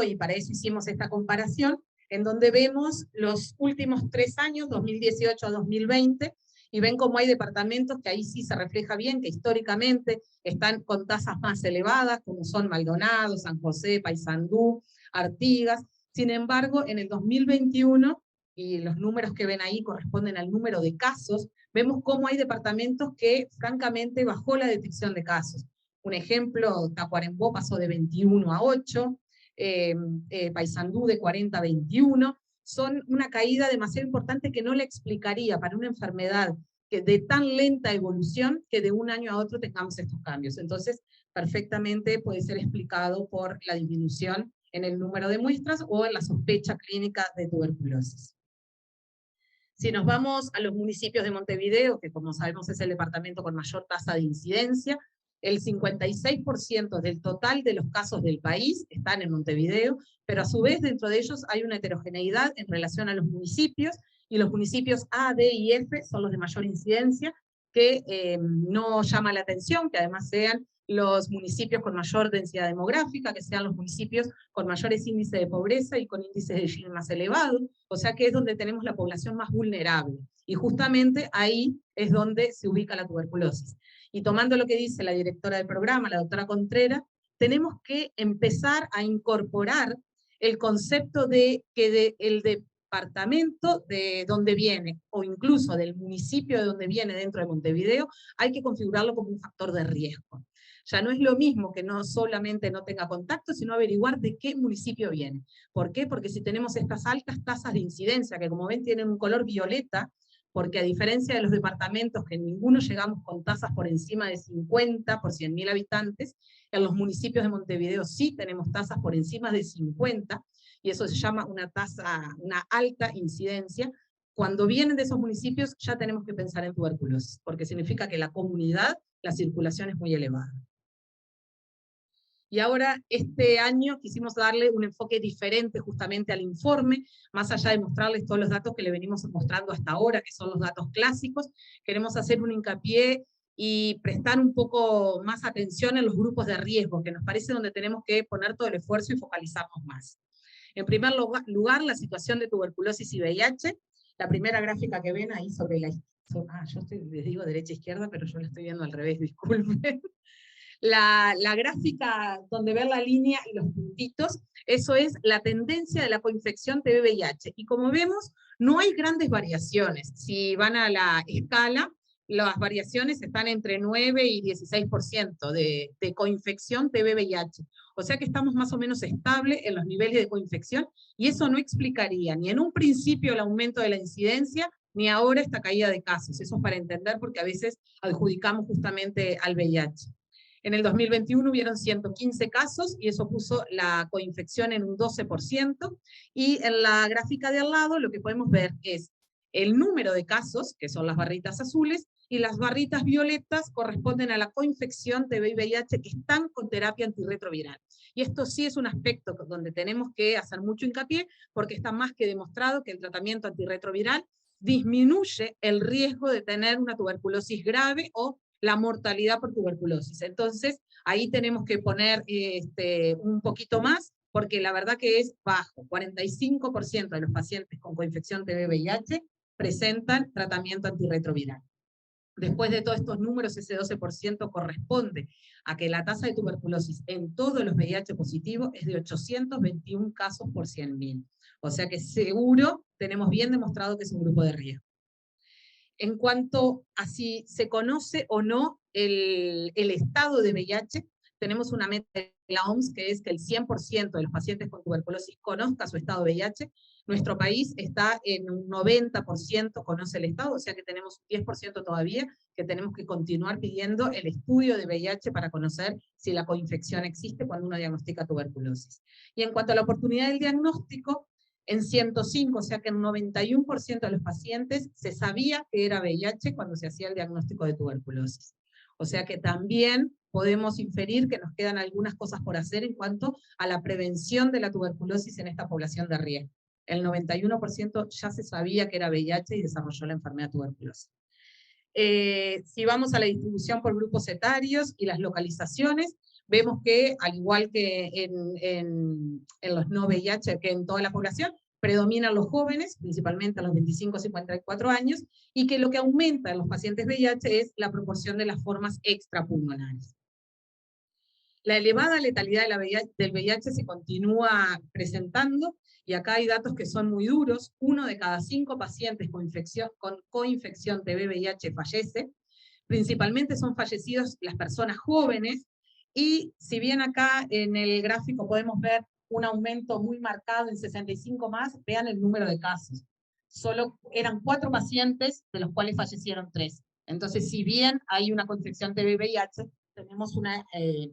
y para eso hicimos esta comparación, en donde vemos los últimos 3 años, 2018 a 2020, y ven cómo hay departamentos que ahí sí se refleja bien, que históricamente están con tasas más elevadas, como son Maldonado, San José, Paysandú, Artigas. Sin embargo, en el 2021, y los números que ven ahí corresponden al número de casos, vemos cómo hay departamentos que francamente bajó la detección de casos. Un ejemplo, Tacuarembó pasó de 21 a 8, Paysandú de 40 a 21, son una caída demasiado importante que no le explicaría para una enfermedad que de tan lenta evolución que de un año a otro tengamos estos cambios. Entonces, perfectamente puede ser explicado por la disminución en el número de muestras o en la sospecha clínica de tuberculosis. Si nos vamos a los municipios de Montevideo, que como sabemos es el departamento con mayor tasa de incidencia, el 56% del total de los casos del país están en Montevideo, pero a su vez dentro de ellos hay una heterogeneidad en relación a los municipios, y los municipios A, D y F son los de mayor incidencia, que no llama la atención, que además sean los municipios con mayor densidad demográfica, que sean los municipios con mayores índices de pobreza y con índices de Gini más elevados, o sea que es donde tenemos la población más vulnerable, y justamente ahí es donde se ubica la tuberculosis. Y tomando lo que dice la directora del programa, la doctora Contreras, tenemos que empezar a incorporar el concepto de que el departamento de donde viene, o incluso del municipio de donde viene dentro de Montevideo, hay que configurarlo como un factor de riesgo. Ya no es lo mismo que no solamente no tenga contacto, sino averiguar de qué municipio viene. ¿Por qué? Porque si tenemos estas altas tasas de incidencia, que como ven tienen un color violeta, porque a diferencia de los departamentos que en ninguno llegamos con tasas por encima de 50 por 100.000 habitantes, en los municipios de Montevideo sí tenemos tasas por encima de 50, y eso se llama una alta incidencia. Cuando vienen de esos municipios ya tenemos que pensar en tuberculosis, porque significa que la comunidad, la circulación es muy elevada. Y ahora, este año, quisimos darle un enfoque diferente justamente al informe, más allá de mostrarles todos los datos que le venimos mostrando hasta ahora, que son los datos clásicos, queremos hacer un hincapié y prestar un poco más atención en los grupos de riesgo, que nos parece donde tenemos que poner todo el esfuerzo y focalizarnos más. En primer lugar, la situación de tuberculosis y VIH, la primera gráfica que ven ahí sobre la... yo les digo derecha-izquierda, pero yo la estoy viendo al revés, disculpen. La gráfica donde ven la línea y los puntitos, eso es la tendencia de la coinfección TB-VIH. Y como vemos, no hay grandes variaciones. Si van a la escala, las variaciones están entre 9 y 16% de coinfección TB-VIH. O sea que estamos más o menos estables en los niveles de coinfección, y eso no explicaría ni en un principio el aumento de la incidencia, ni ahora esta caída de casos. Eso es para entender, porque a veces adjudicamos justamente al VIH. En el 2021 hubieron 115 casos, y eso puso la coinfección en un 12%, y en la gráfica de al lado lo que podemos ver es el número de casos, que son las barritas azules, y las barritas violetas corresponden a la coinfección TB y VIH que están con terapia antirretroviral. Y esto sí es un aspecto donde tenemos que hacer mucho hincapié, porque está más que demostrado que el tratamiento antirretroviral disminuye el riesgo de tener una tuberculosis grave o la mortalidad por tuberculosis. Entonces, ahí tenemos que poner un poquito más, porque la verdad que es bajo. 45% de los pacientes con coinfección TB-VIH presentan tratamiento antirretroviral. Después de todos estos números, ese 12% corresponde a que la tasa de tuberculosis en todos los VIH positivos es de 821 casos por 100.000. O sea que seguro tenemos bien demostrado que es un grupo de riesgo. En cuanto a si se conoce o no el estado de VIH, tenemos una meta de la OMS que es que el 100% de los pacientes con tuberculosis conozca su estado de VIH. Nuestro país está en un 90% conoce el estado, o sea que tenemos un 10% todavía que tenemos que continuar pidiendo el estudio de VIH para conocer si la coinfección existe cuando uno diagnostica tuberculosis. Y en cuanto a la oportunidad del diagnóstico, en 105, o sea que en 91% de los pacientes se sabía que era VIH cuando se hacía el diagnóstico de tuberculosis. O sea que también podemos inferir que nos quedan algunas cosas por hacer en cuanto a la prevención de la tuberculosis en esta población de riesgo. el 91% ya se sabía que era VIH y desarrolló la enfermedad tuberculosa. Si vamos a la distribución por grupos etarios y las localizaciones, vemos que, al igual que en los no VIH, que en toda la población, predominan los jóvenes, principalmente a los 25 a 54 años, y que lo que aumenta en los pacientes VIH es la proporción de las formas extrapulmonares. La elevada letalidad del VIH se continúa presentando, y acá hay datos que son muy duros. 1 de cada 5 pacientes con coinfección TB-VIH fallece. Principalmente son fallecidos las personas jóvenes, y si bien acá en el gráfico podemos ver un aumento muy marcado en 65 más, vean el número de casos. Solo eran 4 pacientes, de los cuales fallecieron 3. Entonces, si bien hay una coinfección TB-VIH, tenemos una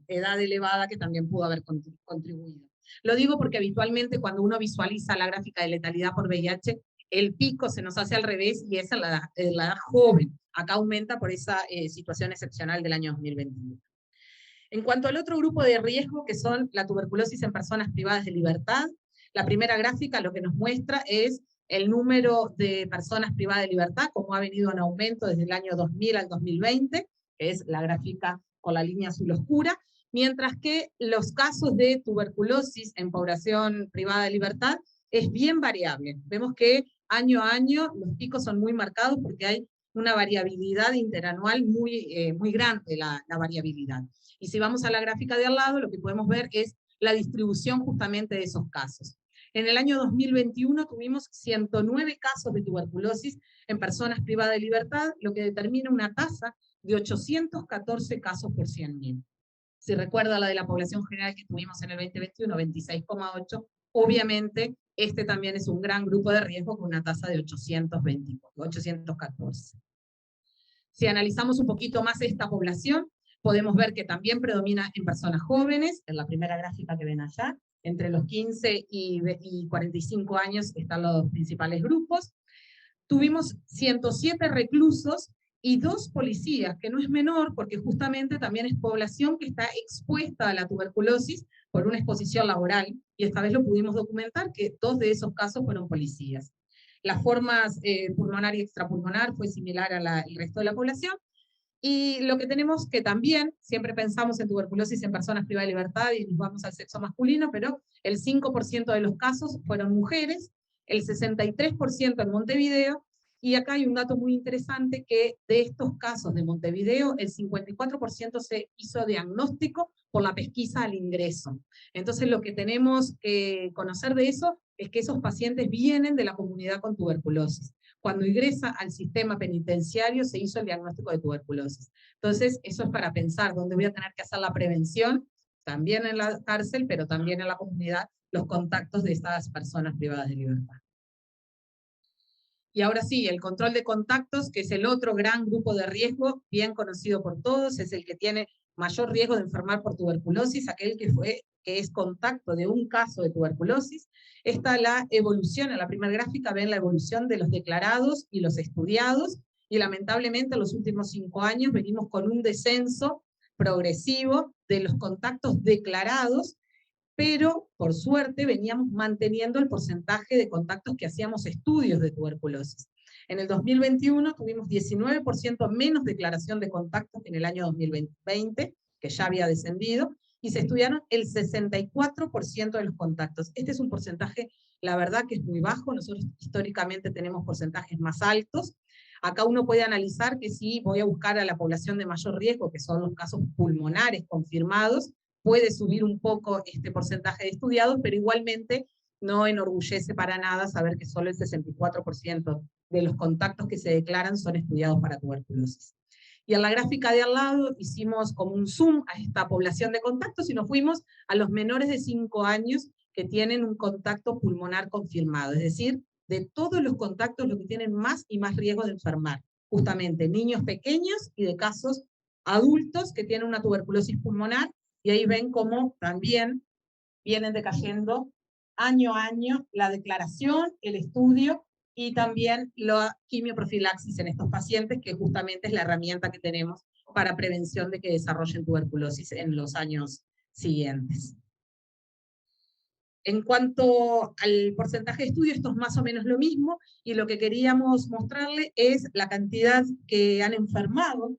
edad elevada que también pudo haber contribuido. Lo digo porque habitualmente cuando uno visualiza la gráfica de letalidad por VIH, el pico se nos hace al revés y es en la edad joven. Acá aumenta por esa situación excepcional del año 2021. En cuanto al otro grupo de riesgo, que son la tuberculosis en personas privadas de libertad, la primera gráfica lo que nos muestra es el número de personas privadas de libertad, como ha venido en aumento desde el año 2000 al 2020, que es la gráfica con la línea azul oscura, mientras que los casos de tuberculosis en población privada de libertad es bien variable. Vemos que año a año los picos son muy marcados porque hay una variabilidad interanual muy grande, la variabilidad. Y si vamos a la gráfica de al lado, lo que podemos ver es la distribución justamente de esos casos. En el año 2021 tuvimos 109 casos de tuberculosis en personas privadas de libertad, lo que determina una tasa de 814 casos por 100.000. Si recuerda la de la población general que tuvimos en el 2021, 26,8, obviamente este también es un gran grupo de riesgo con una tasa de 814. Si analizamos un poquito más esta población, podemos ver que también predomina en personas jóvenes, en la primera gráfica que ven allá, entre los 15 y 45 años están los principales grupos. Tuvimos 107 reclusos y 2 policías, que no es menor porque justamente también es población que está expuesta a la tuberculosis por una exposición laboral, y esta vez lo pudimos documentar que 2 de esos casos fueron policías. Las formas pulmonar y extrapulmonar fue similar al resto de la población, y lo que tenemos que también, siempre pensamos en tuberculosis en personas privadas de libertad y nos vamos al sexo masculino, pero el 5% de los casos fueron mujeres, el 63% en Montevideo, y acá hay un dato muy interesante que de estos casos de Montevideo, el 54% se hizo diagnóstico por la pesquisa al ingreso. Entonces lo que tenemos que conocer de eso es que esos pacientes vienen de la comunidad con tuberculosis. Cuando ingresa al sistema penitenciario se hizo el diagnóstico de tuberculosis. Entonces, eso es para pensar dónde voy a tener que hacer la prevención, también en la cárcel, pero también en la comunidad, los contactos de estas personas privadas de libertad. Y ahora sí, el control de contactos, que es el otro gran grupo de riesgo, bien conocido por todos, es el que tiene mayor riesgo de enfermar por tuberculosis, aquel que es contacto de un caso de tuberculosis. Está la evolución, en la primera gráfica ven la evolución de los declarados y los estudiados, y lamentablemente en los últimos 5 años venimos con un descenso progresivo de los contactos declarados, pero por suerte veníamos manteniendo el porcentaje de contactos que hacíamos estudios de tuberculosis. En el 2021 tuvimos 19% menos declaración de contactos que en el año 2020, que ya había descendido, y se estudiaron el 64% de los contactos. Este es un porcentaje, la verdad, que es muy bajo. Nosotros históricamente tenemos porcentajes más altos. Acá uno puede analizar que si voy a buscar a la población de mayor riesgo, que son los casos pulmonares confirmados, puede subir un poco este porcentaje de estudiados, pero igualmente no enorgullece para nada saber que solo el 64% de los contactos que se declaran son estudiados para tuberculosis. Y en la gráfica de al lado hicimos como un zoom a esta población de contactos y nos fuimos a los menores de 5 años que tienen un contacto pulmonar confirmado, es decir, de todos los contactos los que tienen más y más riesgo de enfermar, justamente niños pequeños y de casos adultos que tienen una tuberculosis pulmonar, y ahí ven cómo también vienen decayendo año a año la declaración, el estudio y también la quimioprofilaxis en estos pacientes, que justamente es la herramienta que tenemos para prevención de que desarrollen tuberculosis en los años siguientes. En cuanto al porcentaje de estudio, esto es más o menos lo mismo, y lo que queríamos mostrarle es la cantidad que han enfermado,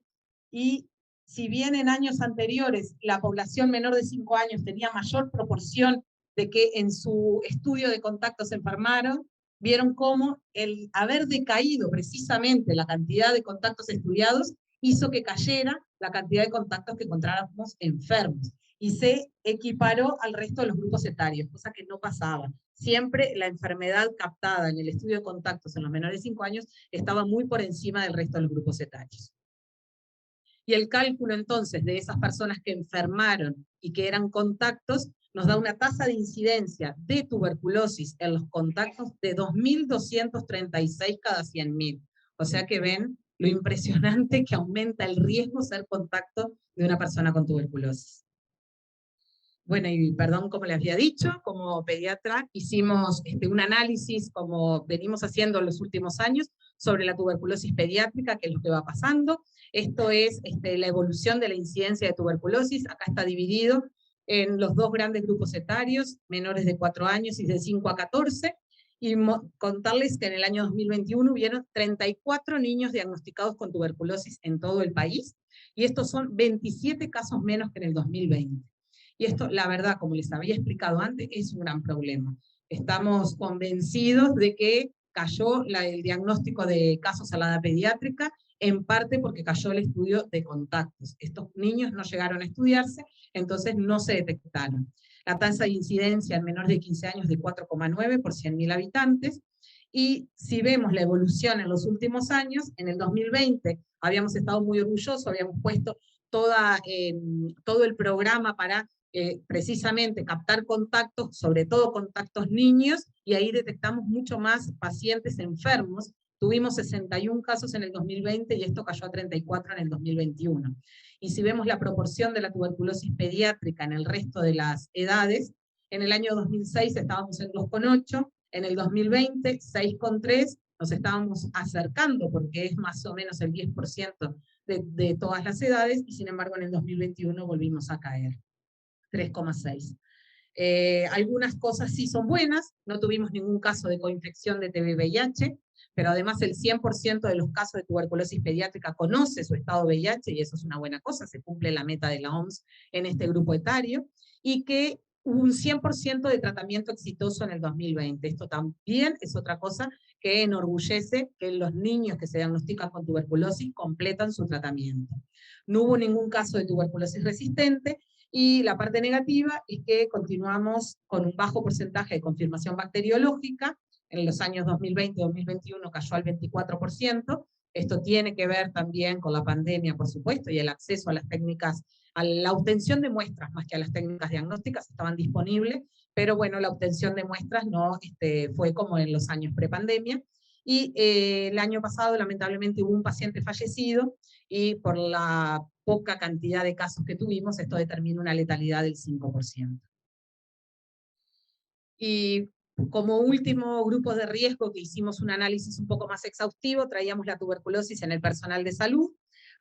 y si bien en años anteriores la población menor de 5 años tenía mayor proporción de que en su estudio de contactos se enfermaron, vieron cómo el haber decaído precisamente la cantidad de contactos estudiados hizo que cayera la cantidad de contactos que encontrábamos enfermos, y se equiparó al resto de los grupos etarios, cosa que no pasaba. Siempre la enfermedad captada en el estudio de contactos en los menores de 5 años estaba muy por encima del resto de los grupos etarios. Y el cálculo entonces de esas personas que enfermaron y que eran contactos nos da una tasa de incidencia de tuberculosis en los contactos de 2.236 cada 100.000. O sea que ven lo impresionante que aumenta el riesgo ser contacto de una persona con tuberculosis. Bueno, y perdón, como les había dicho, como pediatra hicimos un análisis, como venimos haciendo en los últimos años, sobre la tuberculosis pediátrica, que es lo que va pasando. Esto es la evolución de la incidencia de tuberculosis. Acá está dividido en los dos grandes grupos etarios, menores de 4 años y de 5 a 14, y contarles que en el año 2021 hubieron 34 niños diagnosticados con tuberculosis en todo el país, y estos son 27 casos menos que en el 2020. Y esto, la verdad, como les había explicado antes, es un gran problema. Estamos convencidos de que cayó el diagnóstico de casos a la edad pediátrica, en parte porque cayó el estudio de contactos. Estos niños no llegaron a estudiarse, entonces no se detectaron. La tasa de incidencia en menores de 15 años de 4,9 por 100.000 habitantes, y si vemos la evolución en los últimos años, en el 2020 habíamos estado muy orgullosos, habíamos puesto todo el programa para precisamente captar contactos, sobre todo contactos niños, y ahí detectamos mucho más pacientes enfermos. Tuvimos 61 casos en el 2020 y esto cayó a 34 en el 2021. Y si vemos la proporción de la tuberculosis pediátrica en el resto de las edades, en el año 2006 estábamos en 2,8, en el 2020 6,3, nos estábamos acercando porque es más o menos el 10% de todas las edades, y sin embargo en el 2021 volvimos a caer. 3,6. Algunas cosas sí son buenas, no tuvimos ningún caso de coinfección de TB-VIH, pero además el 100% de los casos de tuberculosis pediátrica conoce su estado VIH, y eso es una buena cosa, se cumple la meta de la OMS en este grupo etario, y que hubo un 100% de tratamiento exitoso en el 2020. Esto también es otra cosa que enorgullece que los niños que se diagnostican con tuberculosis completan su tratamiento. No hubo ningún caso de tuberculosis resistente, y la parte negativa es que continuamos con un bajo porcentaje de confirmación bacteriológica. En los años 2020 y 2021 cayó al 24%. Esto tiene que ver también con la pandemia, por supuesto, y el acceso a las técnicas, a la obtención de muestras más que a las técnicas diagnósticas estaban disponibles, pero bueno, la obtención de muestras no fue como en los años prepandemia. Y el año pasado, lamentablemente, hubo un paciente fallecido, y por la poca cantidad de casos que tuvimos, esto determina una letalidad del 5%. Y como último grupo de riesgo, que hicimos un análisis un poco más exhaustivo, traíamos la tuberculosis en el personal de salud.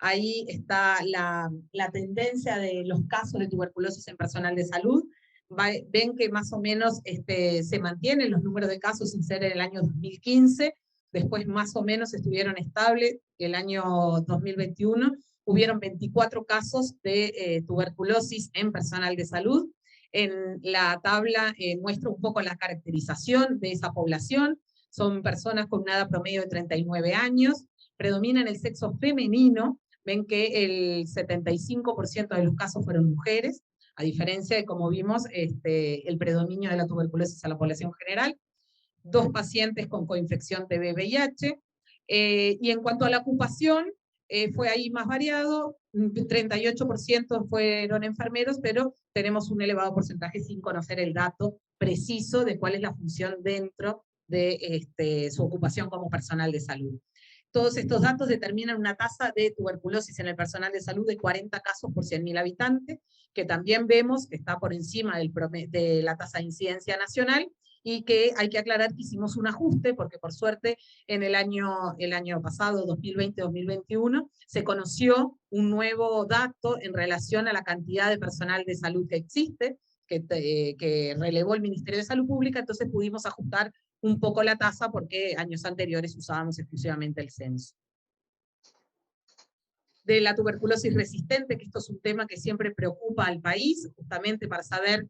Ahí está la tendencia de los casos de tuberculosis en personal de salud. Ven que más o menos se mantienen los números de casos sin ser en el año 2015, después más o menos estuvieron estables. El año 2021 hubieron 24 casos de tuberculosis en personal de salud. En la tabla muestra un poco la caracterización de esa población. Son personas con una edad promedio de 39 años, predominan el sexo femenino. Ven que el 75% de los casos fueron mujeres, a diferencia de, como vimos, el predominio de la tuberculosis a la población general. 2 pacientes con coinfección TB-VIH. Y en cuanto a la ocupación, fue ahí más variado, 38% fueron enfermeros, pero tenemos un elevado porcentaje sin conocer el dato preciso de cuál es la función dentro de su ocupación como personal de salud. Todos estos datos determinan una tasa de tuberculosis en el personal de salud de 40 casos por 100.000 habitantes, que también vemos que está por encima de la tasa de incidencia nacional, y que hay que aclarar que hicimos un ajuste, porque por suerte en el año pasado, 2020-2021, se conoció un nuevo dato en relación a la cantidad de personal de salud que existe, que relevó el Ministerio de Salud Pública, entonces pudimos ajustar un poco la tasa porque años anteriores usábamos exclusivamente el censo. De la tuberculosis resistente, que esto es un tema que siempre preocupa al país, justamente para saber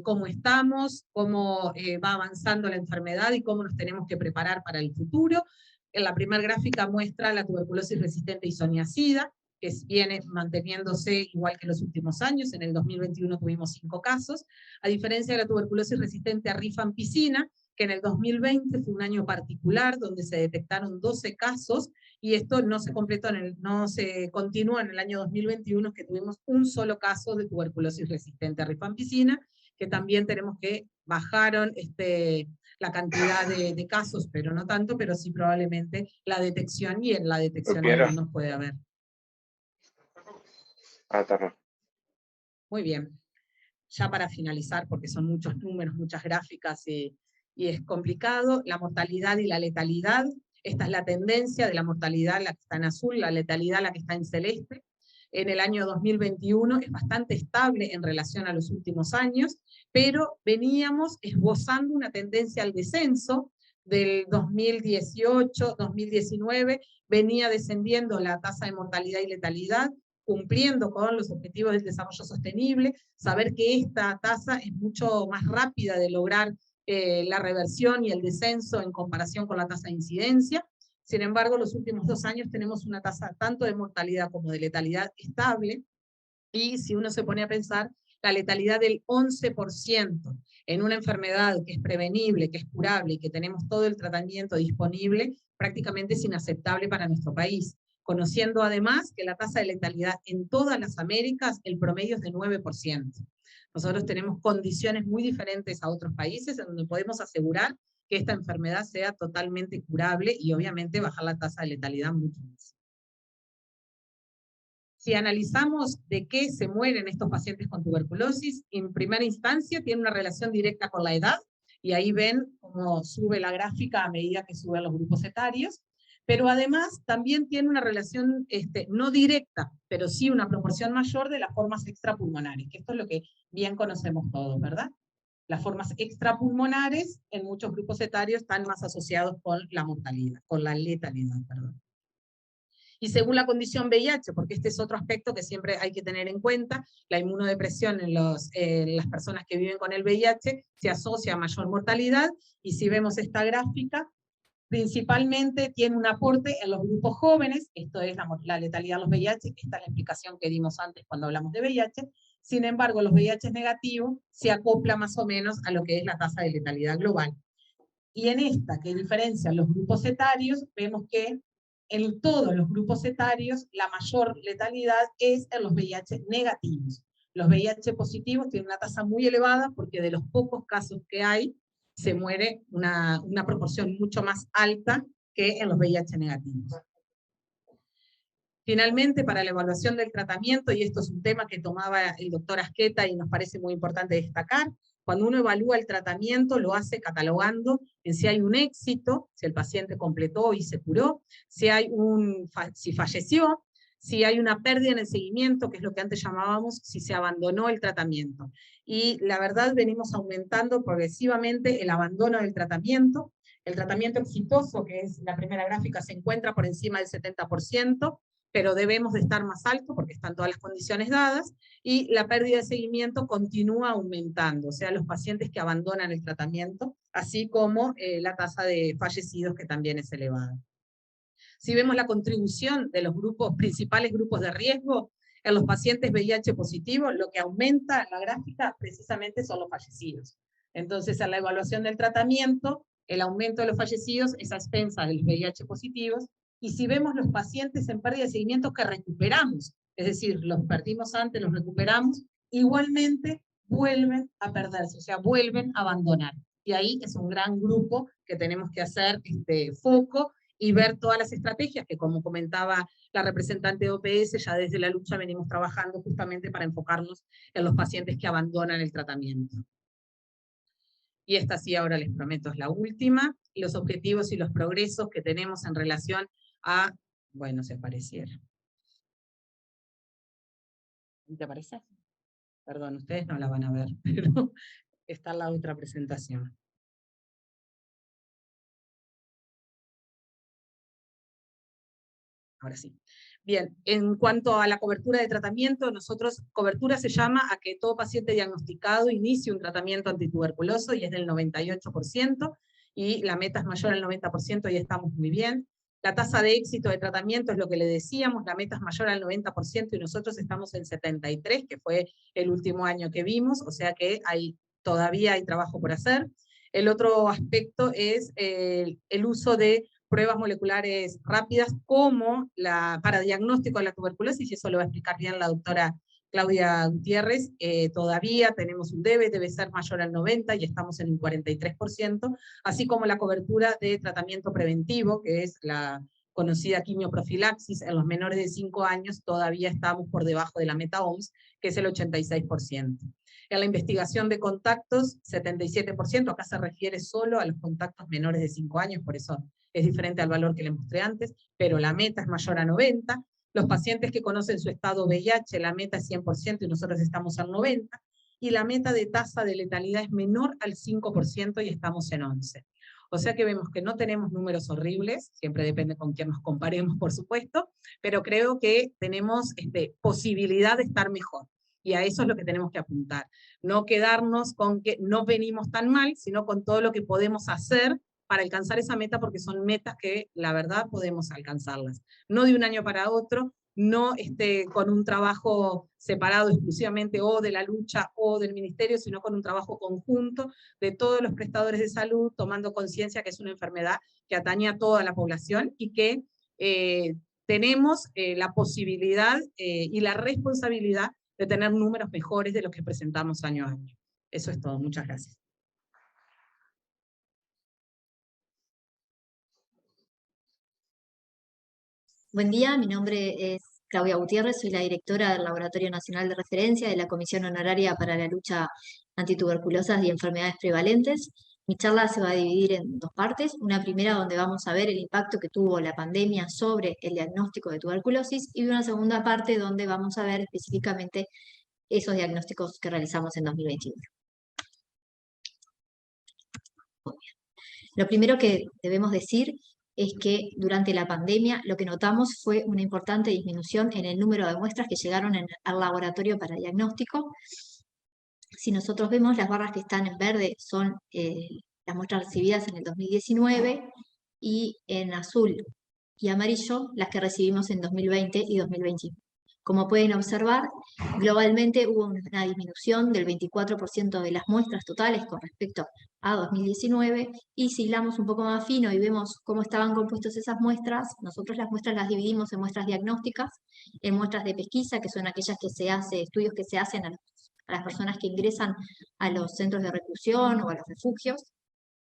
cómo estamos, cómo va avanzando la enfermedad y cómo nos tenemos que preparar para el futuro. En la primera gráfica muestra la tuberculosis resistente isoniazida, que viene manteniéndose igual que en los últimos años. En el 2021 tuvimos 5 casos, a diferencia de la tuberculosis resistente a rifampicina, que en el 2020 fue un año particular, donde se detectaron 12 casos, y esto no se completó, no se continuó en el año 2021, que tuvimos un solo caso de tuberculosis resistente a rifampicina, que también tenemos que bajaron la cantidad de casos, pero no tanto, pero sí probablemente la detección, y en la detección no nos puede haber. Muy bien. Ya para finalizar, porque son muchos números, muchas gráficas, y es complicado, la mortalidad y la letalidad. Esta es la tendencia de la mortalidad, la que está en azul, la letalidad, la que está en celeste. En el año 2021 es bastante estable en relación a los últimos años, pero veníamos esbozando una tendencia al descenso. Del 2018, 2019, venía descendiendo la tasa de mortalidad y letalidad, cumpliendo con los objetivos del desarrollo sostenible, saber que esta tasa es mucho más rápida de lograr la reversión y el descenso en comparación con la tasa de incidencia. Sin embargo, los últimos 2 años tenemos una tasa tanto de mortalidad como de letalidad estable, y si uno se pone a pensar, la letalidad del 11% en una enfermedad que es prevenible, que es curable y que tenemos todo el tratamiento disponible, prácticamente es inaceptable para nuestro país. Conociendo además que la tasa de letalidad en todas las Américas, el promedio es de 9%. Nosotros tenemos condiciones muy diferentes a otros países en donde podemos asegurar que esta enfermedad sea totalmente curable y obviamente bajar la tasa de letalidad mucho más. Si analizamos de qué se mueren estos pacientes con tuberculosis, en primera instancia tiene una relación directa con la edad, y ahí ven cómo sube la gráfica a medida que suben los grupos etarios, pero además también tiene una relación no directa, pero sí una proporción mayor de las formas extrapulmonares, que esto es lo que bien conocemos todos, ¿verdad? Las formas extrapulmonares en muchos grupos etarios están más asociados con la mortalidad, con la letalidad, perdón. Y según la condición VIH, porque este es otro aspecto que siempre hay que tener en cuenta, la inmunodepresión en las personas que viven con el VIH se asocia a mayor mortalidad, y si vemos esta gráfica, principalmente tiene un aporte en los grupos jóvenes, esto es la letalidad de los VIH, esta es la explicación que dimos antes cuando hablamos de VIH. Sin embargo, los VIH negativos se acopla más o menos a lo que es la tasa de letalidad global. Y en esta, que diferencia los grupos etarios, vemos que en todos los grupos etarios la mayor letalidad es en los VIH negativos. Los VIH positivos tienen una tasa muy elevada porque de los pocos casos que hay, se muere una proporción mucho más alta que en los VIH negativos. Finalmente, para la evaluación del tratamiento, y esto es un tema que tomaba el doctor Asqueta y nos parece muy importante destacar, cuando uno evalúa el tratamiento lo hace catalogando en si hay un éxito, si el paciente completó y se curó, si falleció, si hay una pérdida en el seguimiento, que es lo que antes llamábamos si se abandonó el tratamiento. Y la verdad venimos aumentando progresivamente el abandono del tratamiento. El tratamiento exitoso, que es la primera gráfica, se encuentra por encima del 70%, pero debemos de estar más alto porque están todas las condiciones dadas, y la pérdida de seguimiento continúa aumentando, o sea, los pacientes que abandonan el tratamiento, así como la tasa de fallecidos, que también es elevada. Si vemos la contribución de los principales grupos de riesgo, en los pacientes VIH positivos, lo que aumenta la gráfica precisamente son los fallecidos. Entonces, en la evaluación del tratamiento, el aumento de los fallecidos es a expensas de los VIH positivos. Y si vemos los pacientes en pérdida de seguimiento que recuperamos, es decir, los perdimos antes, los recuperamos, igualmente vuelven a perderse, o sea, vuelven a abandonar. Y ahí es un gran grupo que tenemos que hacer foco y ver todas las estrategias que, como comentaba la representante de OPS, ya desde la lucha venimos trabajando justamente para enfocarnos en los pacientes que abandonan el tratamiento. Y esta sí, ahora les prometo, es la última, los objetivos y los progresos que tenemos en relación a, bueno, se apareciera. ¿Te parece? Perdón, ustedes no la van a ver, pero está la otra presentación. Ahora sí. Bien, en cuanto a la cobertura de tratamiento, cobertura se llama a que todo paciente diagnosticado inicie un tratamiento antituberculoso y es del 98%, y la meta es mayor al 90% y estamos muy bien. La tasa de éxito de tratamiento es lo que le decíamos, la meta es mayor al 90% y nosotros estamos en 73%, que fue el último año que vimos, o sea que todavía hay trabajo por hacer. El otro aspecto es el uso de pruebas moleculares rápidas como para diagnóstico de la tuberculosis, y eso lo va a explicar bien la doctora Claudia Gutiérrez. Todavía tenemos un debe ser mayor al 90% y estamos en un 43%, así como la cobertura de tratamiento preventivo, que es la conocida quimioprofilaxis en los menores de 5 años, todavía estamos por debajo de la meta OMS, que es el 86%. En la investigación de contactos, 77%, acá se refiere solo a los contactos menores de 5 años, por eso es diferente al valor que le mostré antes, pero la meta es mayor a 90%. Los pacientes que conocen su estado VIH, la meta es 100% y nosotros estamos al 90%, y la meta de tasa de letalidad es menor al 5% y estamos en 11%. O sea que vemos que no tenemos números horribles, siempre depende con quién nos comparemos, por supuesto, pero creo que tenemos posibilidad de estar mejor. Y a eso es lo que tenemos que apuntar. No quedarnos con que no venimos tan mal, sino con todo lo que podemos hacer para alcanzar esa meta, porque son metas que la verdad podemos alcanzarlas. No de un año para otro, no con un trabajo separado exclusivamente o de la lucha o del ministerio, sino con un trabajo conjunto de todos los prestadores de salud, tomando conciencia que es una enfermedad que atañe a toda la población y que tenemos la posibilidad y la responsabilidad de tener números mejores de los que presentamos año a año. Eso es todo. Muchas gracias. Buen día, mi nombre es Claudia Gutiérrez, soy la directora del Laboratorio Nacional de Referencia de la Comisión Honoraria para la Lucha Antituberculosas y Enfermedades Prevalentes. Mi charla se va a dividir en dos partes. Una primera donde vamos a ver el impacto que tuvo la pandemia sobre el diagnóstico de tuberculosis, y una segunda parte donde vamos a ver específicamente esos diagnósticos que realizamos en 2021. Lo primero que debemos decir es que durante la pandemia lo que notamos fue una importante disminución en el número de muestras que llegaron al laboratorio para diagnóstico. Si nosotros vemos, las barras que están en verde son las muestras recibidas en el 2019, y en azul y amarillo las que recibimos en 2020 y 2021. Como pueden observar, globalmente hubo una disminución del 24% de las muestras totales con respecto a 2019, y si hilamos un poco más fino y vemos cómo estaban compuestas esas muestras, nosotros las muestras las dividimos en muestras diagnósticas, en muestras de pesquisa, que son aquellas que estudios que se hacen a las personas que ingresan a los centros de reclusión o a los refugios,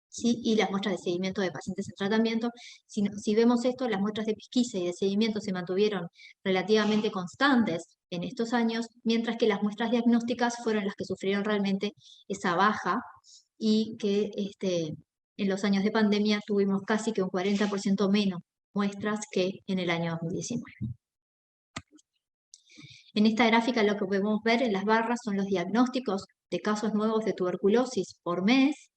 ¿sí? Y las muestras de seguimiento de pacientes en tratamiento. Si vemos esto, las muestras de pesquisa y de seguimiento se mantuvieron relativamente constantes en estos años, mientras que las muestras diagnósticas fueron las que sufrieron realmente esa baja, y que en los años de pandemia tuvimos casi que un 40% menos muestras que en el año 2019. En esta gráfica lo que podemos ver en las barras son los diagnósticos de casos nuevos de tuberculosis por mes,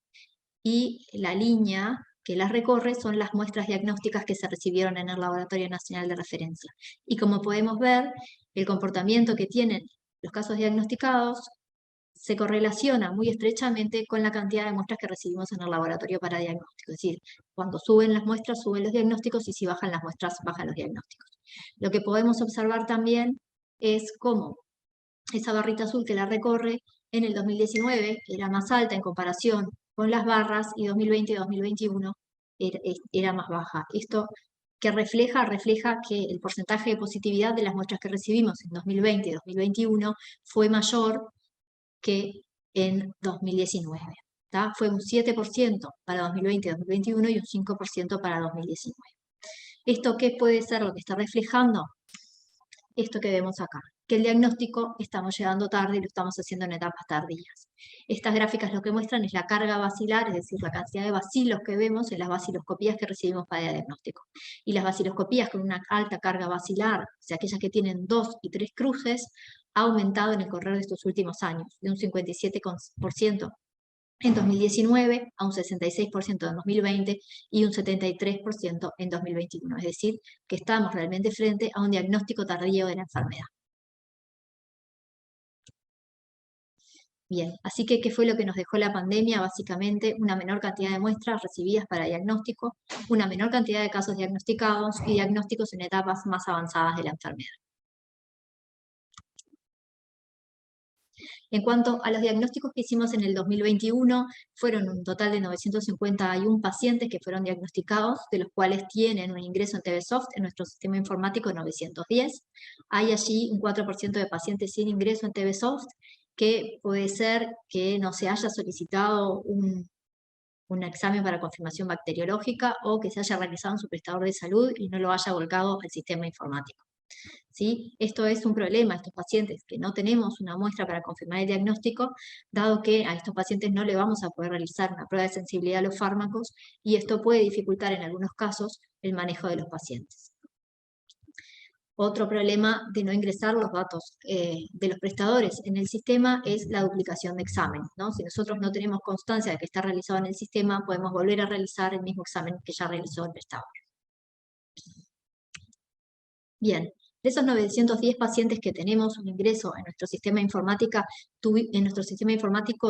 y la línea que las recorre son las muestras diagnósticas que se recibieron en el Laboratorio Nacional de Referencia. Y como podemos ver, el comportamiento que tienen los casos diagnosticados se correlaciona muy estrechamente con la cantidad de muestras que recibimos en el laboratorio para diagnóstico. Es decir, cuando suben las muestras, suben los diagnósticos, y si bajan las muestras, bajan los diagnósticos. Lo que podemos observar también es cómo esa barrita azul que la recorre en el 2019 era más alta en comparación con las barras, y 2020 y 2021 era más baja. Esto que refleja que el porcentaje de positividad de las muestras que recibimos en 2020 y 2021 fue mayor que en 2019. ¿tá? Fue un 7% para 2020 y 2021 y un 5% para 2019. ¿Esto qué puede ser lo que está reflejando? Esto que vemos acá. que el diagnóstico estamos llegando tarde y lo estamos haciendo en etapas tardías. Estas gráficas lo que muestran es la carga bacilar, es decir, la cantidad de bacilos que vemos en las baciloscopías que recibimos para diagnóstico. Y las baciloscopías con una alta carga bacilar, o sea, aquellas que tienen 2 y 3 cruces, ha aumentado en el correr de estos últimos años, de un 57% en 2019 a un 66% en 2020 y un 73% en 2021. Es decir, que estamos realmente frente a un diagnóstico tardío de la enfermedad. Bien, así que ¿qué fue lo que nos dejó la pandemia? Básicamente una menor cantidad de muestras recibidas para diagnóstico, una menor cantidad de casos diagnosticados y diagnósticos en etapas más avanzadas de la enfermedad. En cuanto a los diagnósticos que hicimos en el 2021, fueron un total de 951 pacientes que fueron diagnosticados, de los cuales tienen un ingreso en TVSoft en nuestro sistema informático 910. Hay allí un 4% de pacientes sin ingreso en TVSoft, que puede ser que no se haya solicitado un examen para confirmación bacteriológica o que se haya realizado en su prestador de salud y no lo haya volcado al sistema informático. ¿Sí? Esto es un problema, estos pacientes que no tenemos una muestra para confirmar el diagnóstico, dado que a estos pacientes no le vamos a poder realizar una prueba de sensibilidad a los fármacos y esto puede dificultar en algunos casos el manejo de los pacientes. Otro problema de no ingresar los datos de los prestadores en el sistema es la duplicación de exámenes, ¿no? Si nosotros no tenemos constancia de que está realizado en el sistema, podemos volver a realizar el mismo examen que ya realizó el prestador. Bien, de esos 910 pacientes que tenemos un ingreso en nuestro sistema informático,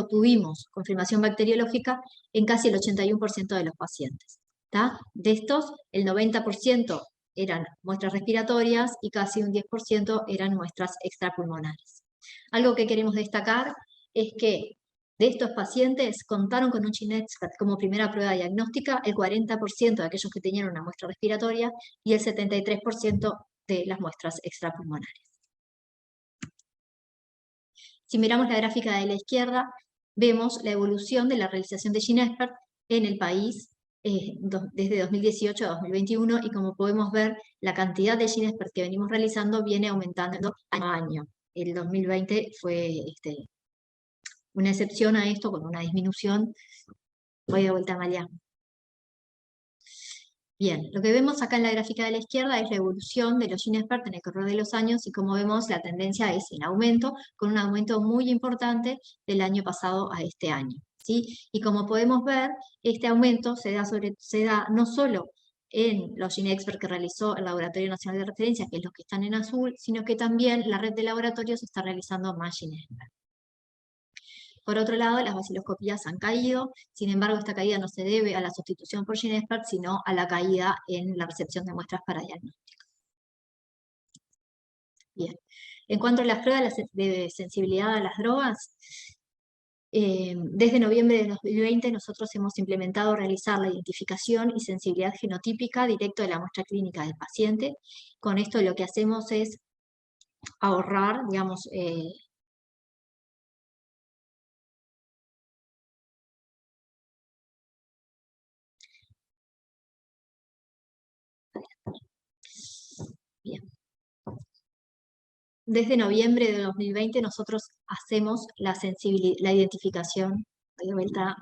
tuvimos confirmación bacteriológica en casi el 81% de los pacientes. ¿Tá? De estos, el 90% eran muestras respiratorias y casi un 10% eran muestras extrapulmonares. Algo que queremos destacar es que de estos pacientes contaron con un GeneXpert como primera prueba diagnóstica el 40% de aquellos que tenían una muestra respiratoria y el 73% de las muestras extrapulmonares. Si miramos la gráfica de la izquierda, vemos la evolución de la realización de GeneXpert en el país desde 2018 a 2021, y como podemos ver, la cantidad de GeneXpert que venimos realizando viene aumentando año a año. El 2020 fue una excepción a esto, con una disminución. Voy de vuelta a María. Bien, lo que vemos acá en la gráfica de la izquierda es la evolución de los GeneXpert en el correr de los años, y como vemos la tendencia es en aumento, con un aumento muy importante del año pasado a este año, ¿sí? Y como podemos ver, este aumento se da no solo en los GeneXpert que realizó el Laboratorio Nacional de Referencia, que es los que están en azul, sino que también la red de laboratorios está realizando más GeneXpert. Por otro lado, las baciloscopías han caído, sin embargo esta caída no se debe a la sustitución por GeneXpert, sino a la caída en la recepción de muestras para diagnóstico. Bien, en cuanto a las pruebas de sensibilidad a las drogas, desde noviembre de 2020 nosotros hemos implementado realizar la identificación y sensibilidad genotípica directo de la muestra clínica del paciente. Con esto lo que hacemos es ahorrar, digamos, bien. Desde noviembre de 2020 nosotros hacemos la identificación de vuelta.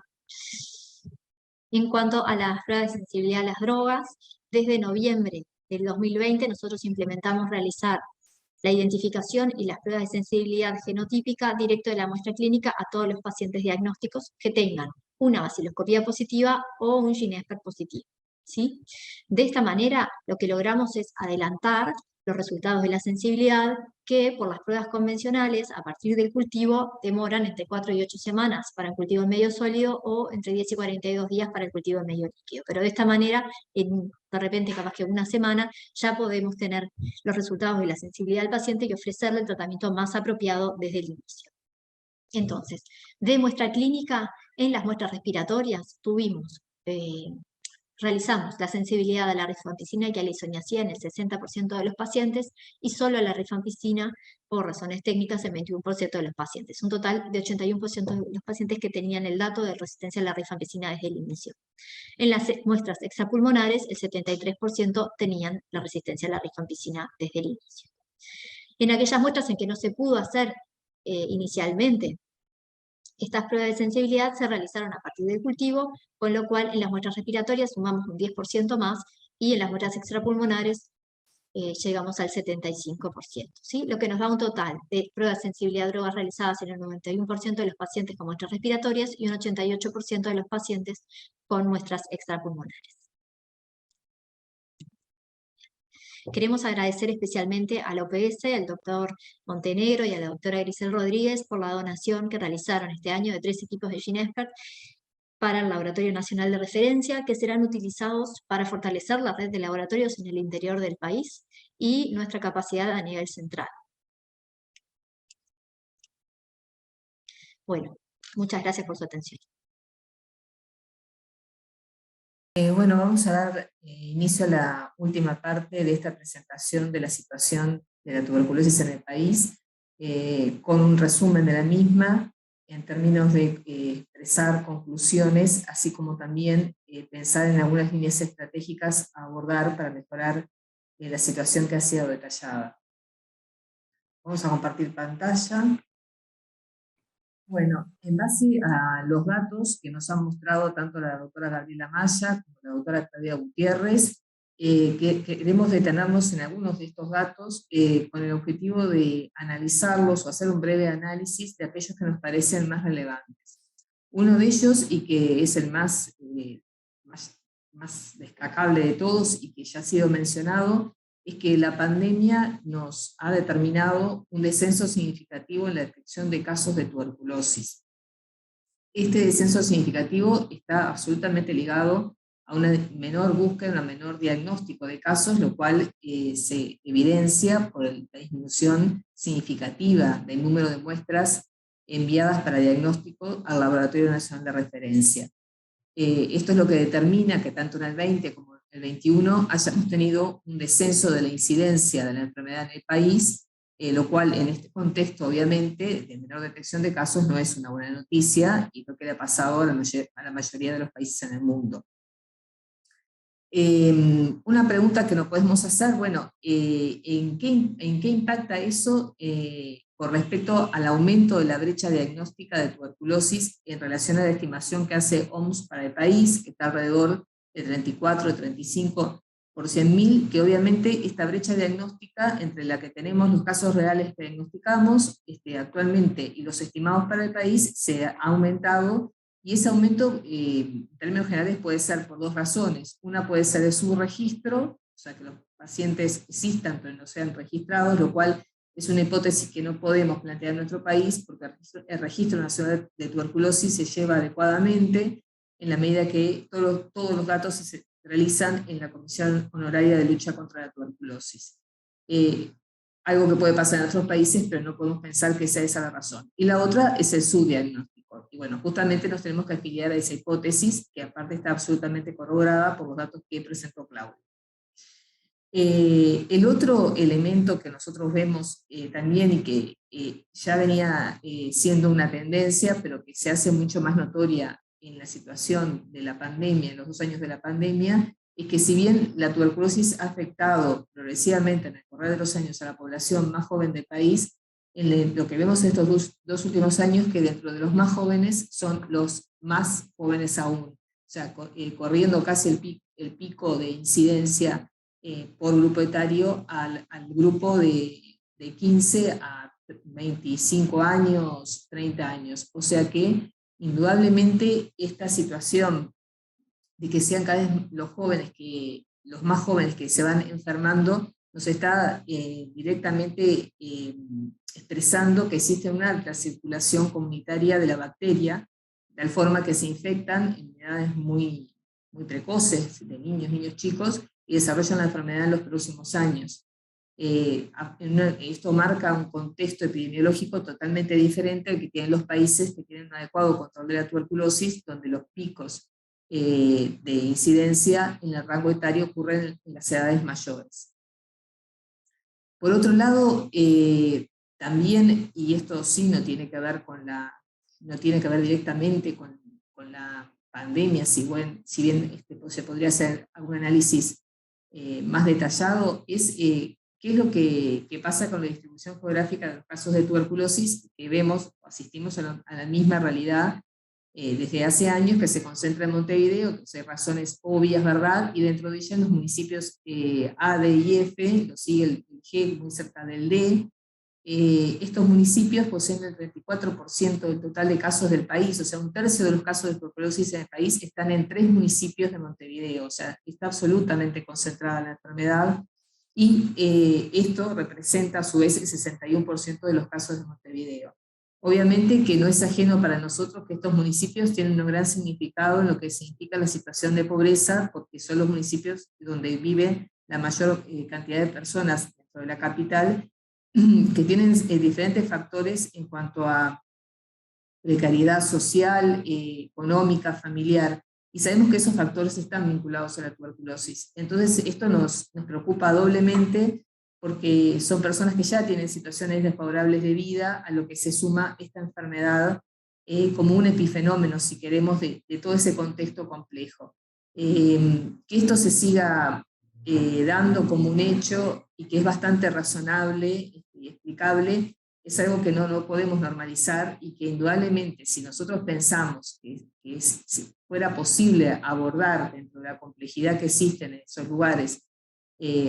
En cuanto a las pruebas de sensibilidad a las drogas, desde noviembre del 2020 nosotros implementamos realizar la identificación y las pruebas de sensibilidad genotípica directo de la muestra clínica a todos los pacientes diagnósticos que tengan una baciloscopía positiva o un GeneXpert positivo, ¿sí? De esta manera lo que logramos es adelantar los resultados de la sensibilidad, que por las pruebas convencionales, a partir del cultivo, demoran entre 4 y 8 semanas para el cultivo en medio sólido, o entre 10 y 42 días para el cultivo en medio líquido. Pero de esta manera, de repente, capaz que una semana, ya podemos tener los resultados de la sensibilidad del paciente y ofrecerle el tratamiento más apropiado desde el inicio. Entonces, de muestra clínica, en las muestras respiratorias tuvimos realizamos la sensibilidad a la rifampicina y a la isoniazida en el 60% de los pacientes, y solo a la rifampicina, por razones técnicas, en 21% de los pacientes. Un total de 81% de los pacientes que tenían el dato de resistencia a la rifampicina desde el inicio. En las muestras extrapulmonares, el 73% tenían la resistencia a la rifampicina desde el inicio. En aquellas muestras en que no se pudo hacer inicialmente estas pruebas de sensibilidad, se realizaron a partir del cultivo, con lo cual en las muestras respiratorias sumamos un 10% más, y en las muestras extrapulmonares llegamos al 75%, ¿sí? Lo que nos da un total de pruebas de sensibilidad a drogas realizadas en el 91% de los pacientes con muestras respiratorias y un 88% de los pacientes con muestras extrapulmonares. Queremos agradecer especialmente a la OPS, al doctor Montenegro y a la doctora Grisel Rodríguez por la donación que realizaron este año de 3 equipos de GeneXpert para el Laboratorio Nacional de Referencia, que serán utilizados para fortalecer la red de laboratorios en el interior del país y nuestra capacidad a nivel central. Bueno, muchas gracias por su atención. Bueno, vamos a dar inicio a la última parte de esta presentación de la situación de la tuberculosis en el país, con un resumen de la misma, en términos de expresar conclusiones, así como también pensar en algunas líneas estratégicas a abordar para mejorar la situación que ha sido detallada. Vamos a compartir pantalla. Bueno, en base a los datos que nos han mostrado tanto la doctora Gabriela Maya como la doctora Claudia Gutiérrez, que queremos detenernos en algunos de estos datos con el objetivo de analizarlos o hacer un breve análisis de aquellos que nos parecen más relevantes. Uno de ellos, y que es el más destacable de todos y que ya ha sido mencionado, es que la pandemia nos ha determinado un descenso significativo en la detección de casos de tuberculosis. Este descenso significativo está absolutamente ligado a una menor búsqueda, un menor diagnóstico de casos, lo cual se evidencia por la disminución significativa del número de muestras enviadas para diagnóstico al Laboratorio Nacional de Referencia. Esto es lo que determina que tanto en el 20 como en el 21 hayamos tenido un descenso de la incidencia de la enfermedad en el país, lo cual en este contexto obviamente de menor detección de casos no es una buena noticia, y lo que le ha pasado a la mayoría de los países en el mundo. Una pregunta que nos podemos hacer, bueno, ¿en qué impacta eso con respecto al aumento de la brecha diagnóstica de tuberculosis en relación a la estimación que hace OMS para el país, que está alrededor de 34, de 35 por 100.000, que obviamente esta brecha diagnóstica entre la que tenemos los casos reales que diagnosticamos actualmente y los estimados para el país se ha aumentado, y ese aumento en términos generales puede ser por dos razones. Una puede ser el subregistro, o sea que los pacientes existan pero no sean registrados, lo cual es una hipótesis que no podemos plantear en nuestro país porque el Registro Nacional de Tuberculosis se lleva adecuadamente en la medida que todos los datos se realizan en la Comisión Honoraria de Lucha contra la Tuberculosis. Algo que puede pasar en otros países, pero no podemos pensar que esa es la razón. Y la otra es el subdiagnóstico. Y bueno, justamente nos tenemos que afiliar a esa hipótesis, que aparte está absolutamente corroborada por los datos que presentó Claudia. El otro elemento que nosotros vemos también, y que ya venía siendo una tendencia, pero que se hace mucho más notoria en la situación de la pandemia, en los 2 años de la pandemia, es que si bien la tuberculosis ha afectado progresivamente en el correr de los años a la población más joven del país, lo que vemos en estos dos últimos años, que dentro de los más jóvenes son los más jóvenes aún, o sea, corriendo casi el pico de incidencia por grupo etario al grupo de 15 a 25 años, 30 años. O sea que indudablemente esta situación de que sean cada vez los más jóvenes que se van enfermando, nos está directamente expresando que existe una alta circulación comunitaria de la bacteria, de tal forma que se infectan en edades muy precoces, de niños chicos, y desarrollan la enfermedad en los próximos años. Esto marca un contexto epidemiológico totalmente diferente al que tienen los países que tienen un adecuado control de la tuberculosis, donde los picos de incidencia en el rango etario ocurren en las edades mayores. Por otro lado, también, y esto sí no tiene que ver directamente con la pandemia, si bien se podría hacer algún análisis más detallado, es ¿qué es lo que pasa con la distribución geográfica de los casos de tuberculosis? Que vemos, asistimos a la misma realidad desde hace años, que se concentra en Montevideo, que hay razones obvias, ¿verdad? Y dentro de ellas los municipios A, D y F, lo sigue el G muy cerca del D. Estos municipios poseen el 34% del total de casos del país, o sea, 1/3 de los casos de tuberculosis en el país están en 3 municipios de Montevideo, o sea, está absolutamente concentrada la enfermedad, y esto representa a su vez el 61% de los casos de Montevideo. Obviamente que no es ajeno para nosotros que estos municipios tienen un gran significado en lo que significa la situación de pobreza, porque son los municipios donde vive la mayor cantidad de personas dentro de la capital, que tienen diferentes factores en cuanto a precariedad social, económica, familiar, y sabemos que esos factores están vinculados a la tuberculosis. Entonces esto nos preocupa doblemente, porque son personas que ya tienen situaciones desfavorables de vida, a lo que se suma esta enfermedad como un epifenómeno, si queremos, de todo ese contexto complejo. Que esto se siga dando como un hecho, y que es bastante razonable y explicable, es algo que no podemos normalizar, y que indudablemente, si nosotros pensamos que si fuera posible abordar dentro de la complejidad que existe en esos lugares,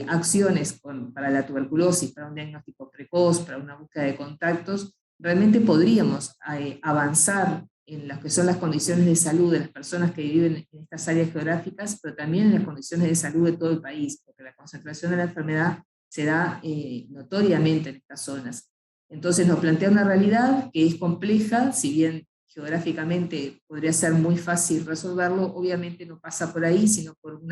acciones para la tuberculosis, para un diagnóstico precoz, para una búsqueda de contactos, realmente podríamos avanzar en las que son las condiciones de salud de las personas que viven en estas áreas geográficas, pero también en las condiciones de salud de todo el país, porque la concentración de la enfermedad se da notoriamente en estas zonas. Entonces nos plantea una realidad que es compleja, si bien geográficamente podría ser muy fácil resolverlo, obviamente no pasa por ahí, sino por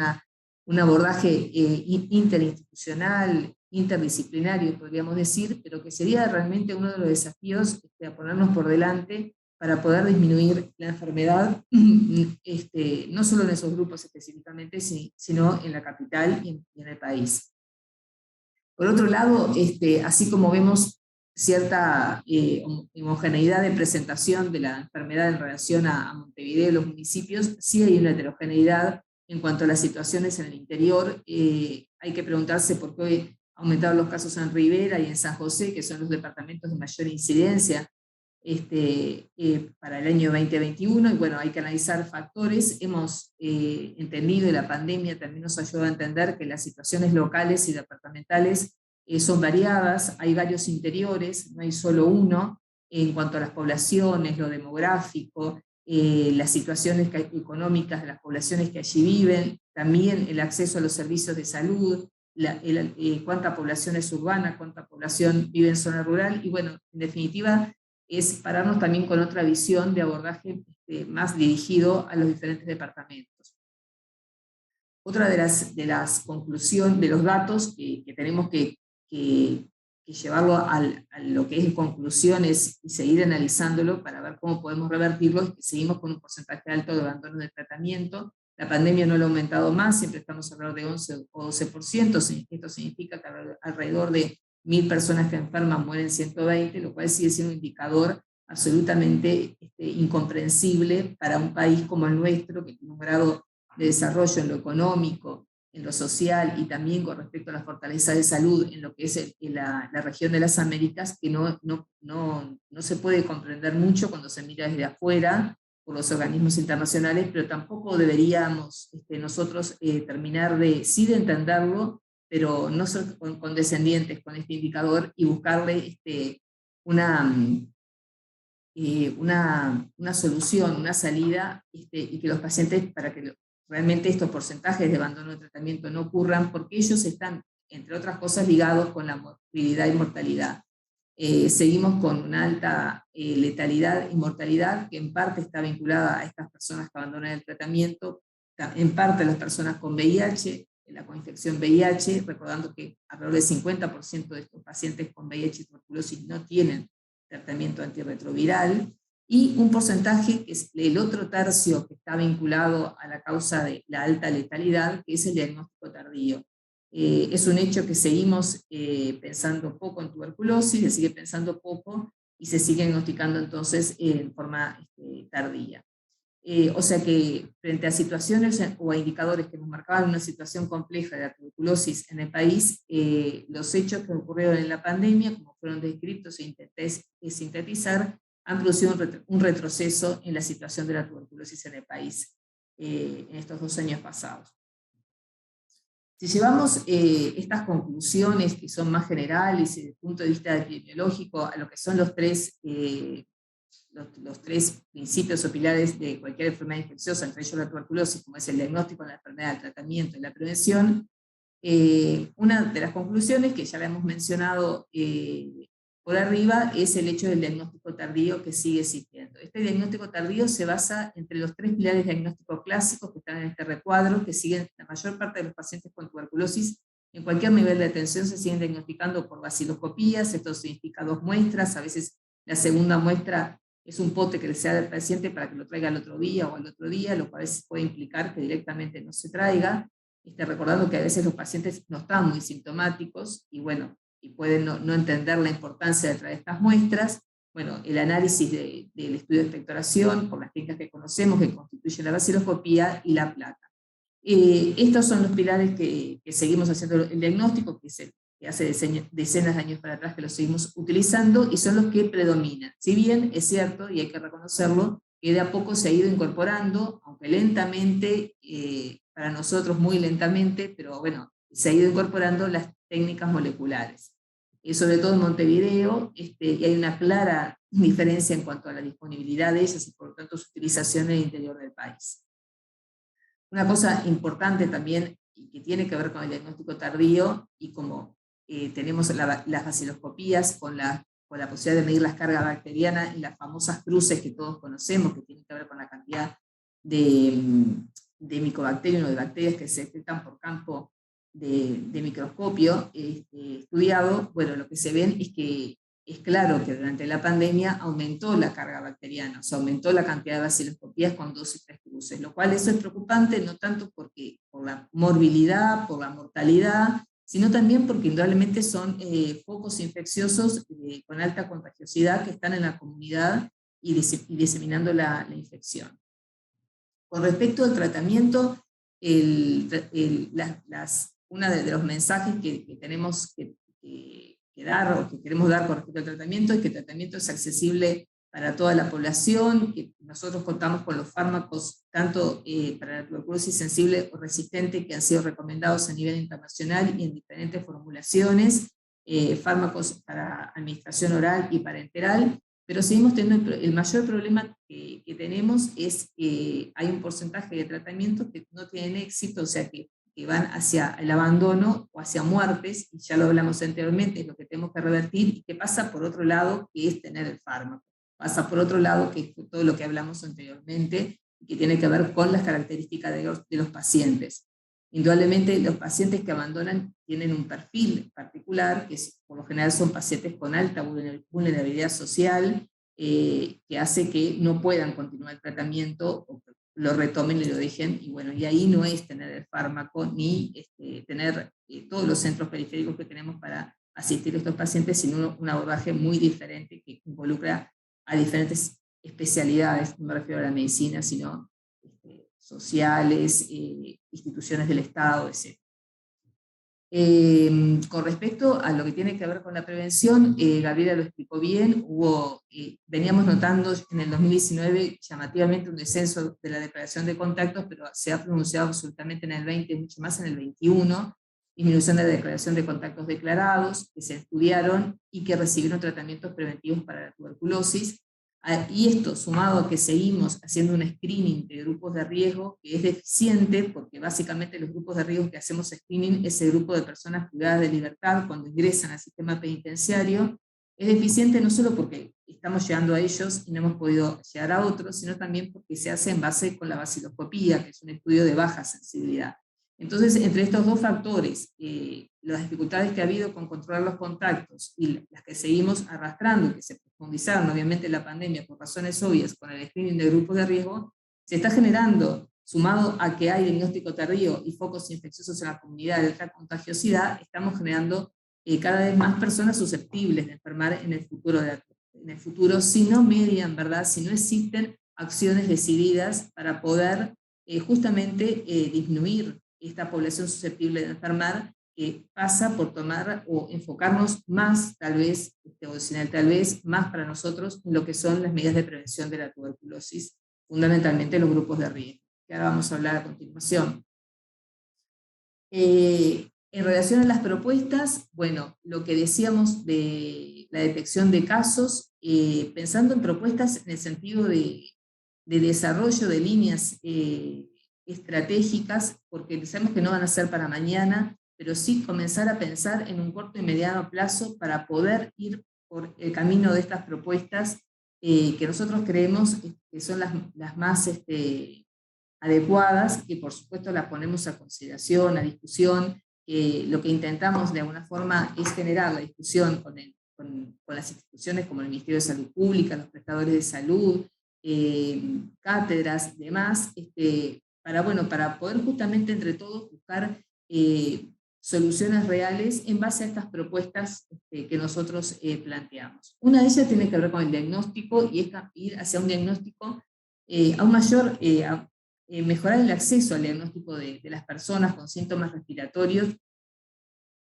un abordaje interinstitucional, interdisciplinario, podríamos decir, pero que sería realmente uno de los desafíos a ponernos por delante para poder disminuir la enfermedad, no solo en esos grupos específicamente, sino en la capital y en el país. Por otro lado, así como vemos cierta homogeneidad de presentación de la enfermedad en relación a Montevideo y los municipios, sí hay una heterogeneidad en cuanto a las situaciones en el interior. Hay que preguntarse por qué aumentaron los casos en Rivera y en San José, que son los departamentos de mayor incidencia para el año 2021, y bueno, hay que analizar factores. Hemos entendido, y la pandemia también nos ayuda a entender, que las situaciones locales y departamentales son variadas, hay varios interiores, no hay solo uno, en cuanto a las poblaciones, lo demográfico, las situaciones económicas de las poblaciones que allí viven, también el acceso a los servicios de salud, cuánta población es urbana, cuánta población vive en zona rural, y bueno, en definitiva, es pararnos también con otra visión de abordaje más dirigido a los diferentes departamentos. Otra de las conclusiones, de los datos que tenemos que llevarlo a lo que es conclusiones y seguir analizándolo para ver cómo podemos revertirlo, es que seguimos con un porcentaje alto de abandono de tratamiento. La pandemia no lo ha aumentado más, siempre estamos alrededor de 11 o 12%, esto significa que alrededor de 1000 personas que enferman mueren 120, lo cual sigue siendo un indicador absolutamente incomprensible para un país como el nuestro, que tiene un grado de desarrollo en lo económico, en lo social, y también con respecto a la fortaleza de salud en lo que es la región de las Américas, que no se puede comprender mucho cuando se mira desde afuera por los organismos internacionales, pero tampoco deberíamos nosotros terminar de entenderlo, pero no ser condescendientes con este indicador y buscarle una solución, una salida, y que los pacientes, para que realmente estos porcentajes de abandono de tratamiento no ocurran, porque ellos están, entre otras cosas, ligados con la morbilidad y mortalidad. Seguimos con una alta letalidad y mortalidad, que en parte está vinculada a estas personas que abandonan el tratamiento, en parte a las personas con VIH, la coinfección VIH, recordando que alrededor del 50% de estos pacientes con VIH y tuberculosis no tienen tratamiento antirretroviral, y un porcentaje que es el otro tercio que está vinculado a la causa de la alta letalidad, que es el diagnóstico tardío. Es un hecho que seguimos pensando poco en tuberculosis, se sigue pensando poco y se sigue diagnosticando entonces en forma tardía. O sea que frente a situaciones o a indicadores que nos marcaban una situación compleja de la tuberculosis en el país, los hechos que ocurrieron en la pandemia, como fueron descritos e intenté sintetizar, han producido un retroceso en la situación de la tuberculosis en el país en estos 2 años pasados. Si llevamos estas conclusiones, que son más generales desde el punto de vista epidemiológico, a lo que son los tres principios o pilares de cualquier enfermedad infecciosa, entre ellos la tuberculosis, como es el diagnóstico de la enfermedad, el tratamiento y la prevención, una de las conclusiones, que ya la hemos mencionado por arriba, es el hecho del diagnóstico tardío, que sigue existiendo. Este diagnóstico tardío se basa entre los 3 pilares diagnósticos clásicos que están en este recuadro, que siguen la mayor parte de los pacientes con tuberculosis. En cualquier nivel de atención se siguen diagnosticando por baciloscopías, esto significa 2 muestras, a veces la segunda muestra es un pote que le se da al paciente para que lo traiga al otro día o al otro día, lo cual puede implicar que directamente no se traiga, recordando que a veces los pacientes no están muy sintomáticos y bueno, y pueden no entender la importancia de traer estas muestras. Bueno, el análisis del estudio de expectoración por las técnicas que conocemos, que constituyen la baciloscopía y la placa. Estos son los pilares que seguimos haciendo el diagnóstico, que hace decenas de años para atrás que los seguimos utilizando, y son los que predominan. Si bien es cierto, y hay que reconocerlo, que de a poco se ha ido incorporando, aunque lentamente, para nosotros muy lentamente, pero bueno, se ha ido incorporando las técnicas moleculares. Sobre todo en Montevideo, y hay una clara diferencia en cuanto a la disponibilidad de ellas y por lo tanto su utilización en el interior del país. Una cosa importante también, y que tiene que ver con el diagnóstico tardío, y como tenemos las baciloscopías con la posibilidad de medir las cargas bacterianas y las famosas cruces que todos conocemos, que tienen que ver con la cantidad de micobacterias o de bacterias que se detectan por campo de microscopio estudiado, bueno, lo que se ven es que es claro que durante la pandemia aumentó la carga bacteriana, o sea, aumentó la cantidad de baciloscopías con 2 y 3 cruces, lo cual eso es preocupante, no tanto por la morbilidad, por la mortalidad, sino también porque indudablemente son focos infecciosos con alta contagiosidad que están en la comunidad y diseminando la infección. Con respecto al tratamiento, uno de los mensajes que tenemos que dar o que queremos dar con respecto al tratamiento es que el tratamiento es accesible para toda la población, que nosotros contamos con los fármacos tanto para la tuberculosis sensible o resistente que han sido recomendados a nivel internacional y en diferentes formulaciones, fármacos para administración oral y parenteral, pero seguimos teniendo el mayor problema que tenemos es que hay un porcentaje de tratamientos que no tienen éxito, o sea que van hacia el abandono o hacia muertes, y ya lo hablamos anteriormente, es lo que tenemos que revertir, y que pasa por otro lado, que es tener el fármaco. Pasa por otro lado, que es todo lo que hablamos anteriormente, que tiene que ver con las características de los pacientes. Indudablemente los pacientes que abandonan tienen un perfil particular, que por lo general son pacientes con alta vulnerabilidad social, que hace que no puedan continuar el tratamiento, o lo retomen y lo dejen, y bueno, y ahí no es tener el fármaco, ni tener todos los centros periféricos que tenemos para asistir a estos pacientes, sino un abordaje muy diferente que involucra a diferentes especialidades, no me refiero a la medicina, sino sociales, instituciones del Estado, etc. Con respecto a lo que tiene que ver con la prevención, Gabriela lo explicó bien, veníamos notando en el 2019 llamativamente un descenso de la declaración de contactos, pero se ha pronunciado absolutamente en el 20, mucho más en el 21, disminución de la declaración de contactos declarados, que se estudiaron y que recibieron tratamientos preventivos para la tuberculosis. Y esto, sumado a que seguimos haciendo un screening de grupos de riesgo, que es deficiente, porque básicamente los grupos de riesgo que hacemos screening es el grupo de personas privadas de libertad cuando ingresan al sistema penitenciario, es deficiente no solo porque estamos llegando a ellos y no hemos podido llegar a otros, sino también porque se hace en base con la baciloscopía, que es un estudio de baja sensibilidad. Entonces, entre estos dos factores, las dificultades que ha habido con controlar los contactos y las que seguimos arrastrando y que se profundizaron obviamente en la pandemia por razones obvias con el screening de grupos de riesgo, se está generando, sumado a que hay diagnóstico tardío y focos infecciosos en la comunidad de alta contagiosidad, estamos generando cada vez más personas susceptibles de enfermar en el futuro si no median, ¿verdad? Si no existen acciones decididas para poder justamente disminuir esta población susceptible de enfermar, que pasa por tomar o enfocarnos más, tal vez más para nosotros, en lo que son las medidas de prevención de la tuberculosis, fundamentalmente los grupos de riesgo, que ahora vamos a hablar a continuación. En relación a las propuestas, bueno, lo que decíamos de la detección de casos, pensando en propuestas en el sentido de desarrollo de líneas estratégicas, porque sabemos que no van a ser para mañana, pero sí comenzar a pensar en un corto y mediano plazo para poder ir por el camino de estas propuestas que nosotros creemos que son las más adecuadas, que por supuesto las ponemos a consideración, a discusión. Lo que intentamos de alguna forma es generar la discusión con las instituciones como el Ministerio de Salud Pública, los prestadores de salud, cátedras, demás, para poder justamente entre todos buscar soluciones reales en base a estas propuestas que nosotros planteamos. Una de ellas tiene que ver con el diagnóstico, y es ir hacia un diagnóstico aún mayor, mejorar el acceso al diagnóstico de las personas con síntomas respiratorios,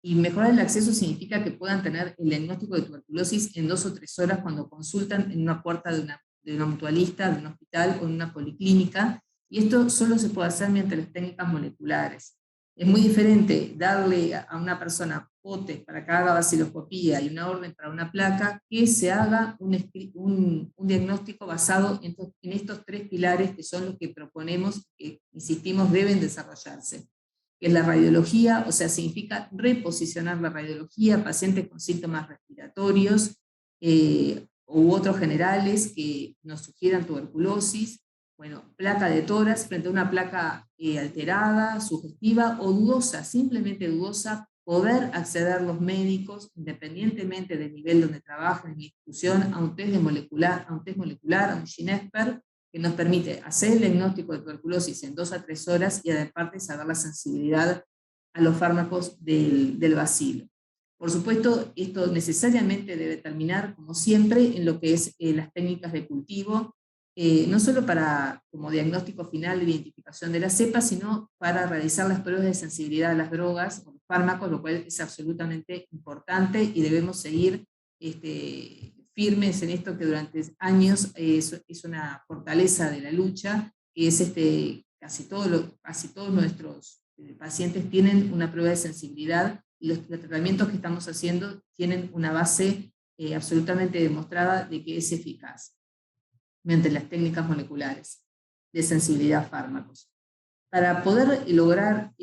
y mejorar el acceso significa que puedan tener el diagnóstico de tuberculosis en 2 o 3 horas cuando consultan en una puerta de una mutualista, de un hospital o en una policlínica, y esto solo se puede hacer mediante las técnicas moleculares. Es muy diferente darle a una persona potes para que haga vaciloscopía y una orden para una placa, que se haga un diagnóstico basado en estos 3 pilares que son los que proponemos, que insistimos deben desarrollarse, que es la radiología, o sea, significa reposicionar la radiología a pacientes con síntomas respiratorios u otros generales que nos sugieran tuberculosis. Bueno, placa de tórax frente a una placa alterada, sugestiva o dudosa, simplemente dudosa, poder acceder los médicos, independientemente del nivel donde trabajen en la institución, a un test molecular, a un GeneXpert, que nos permite hacer el diagnóstico de tuberculosis en 2 a 3 horas y aparte saber la sensibilidad a los fármacos del bacilo. Por supuesto, esto necesariamente debe terminar, como siempre, en lo que es las técnicas de cultivo, no solo como diagnóstico final de identificación de la cepa, sino para realizar las pruebas de sensibilidad a las drogas o los fármacos, lo cual es absolutamente importante y debemos seguir firmes en esto, que durante años es una fortaleza de la lucha, que es casi todos nuestros pacientes tienen una prueba de sensibilidad, y los tratamientos que estamos haciendo tienen una base absolutamente demostrada de que es eficaz mediante las técnicas moleculares de sensibilidad a fármacos. Para poder lograr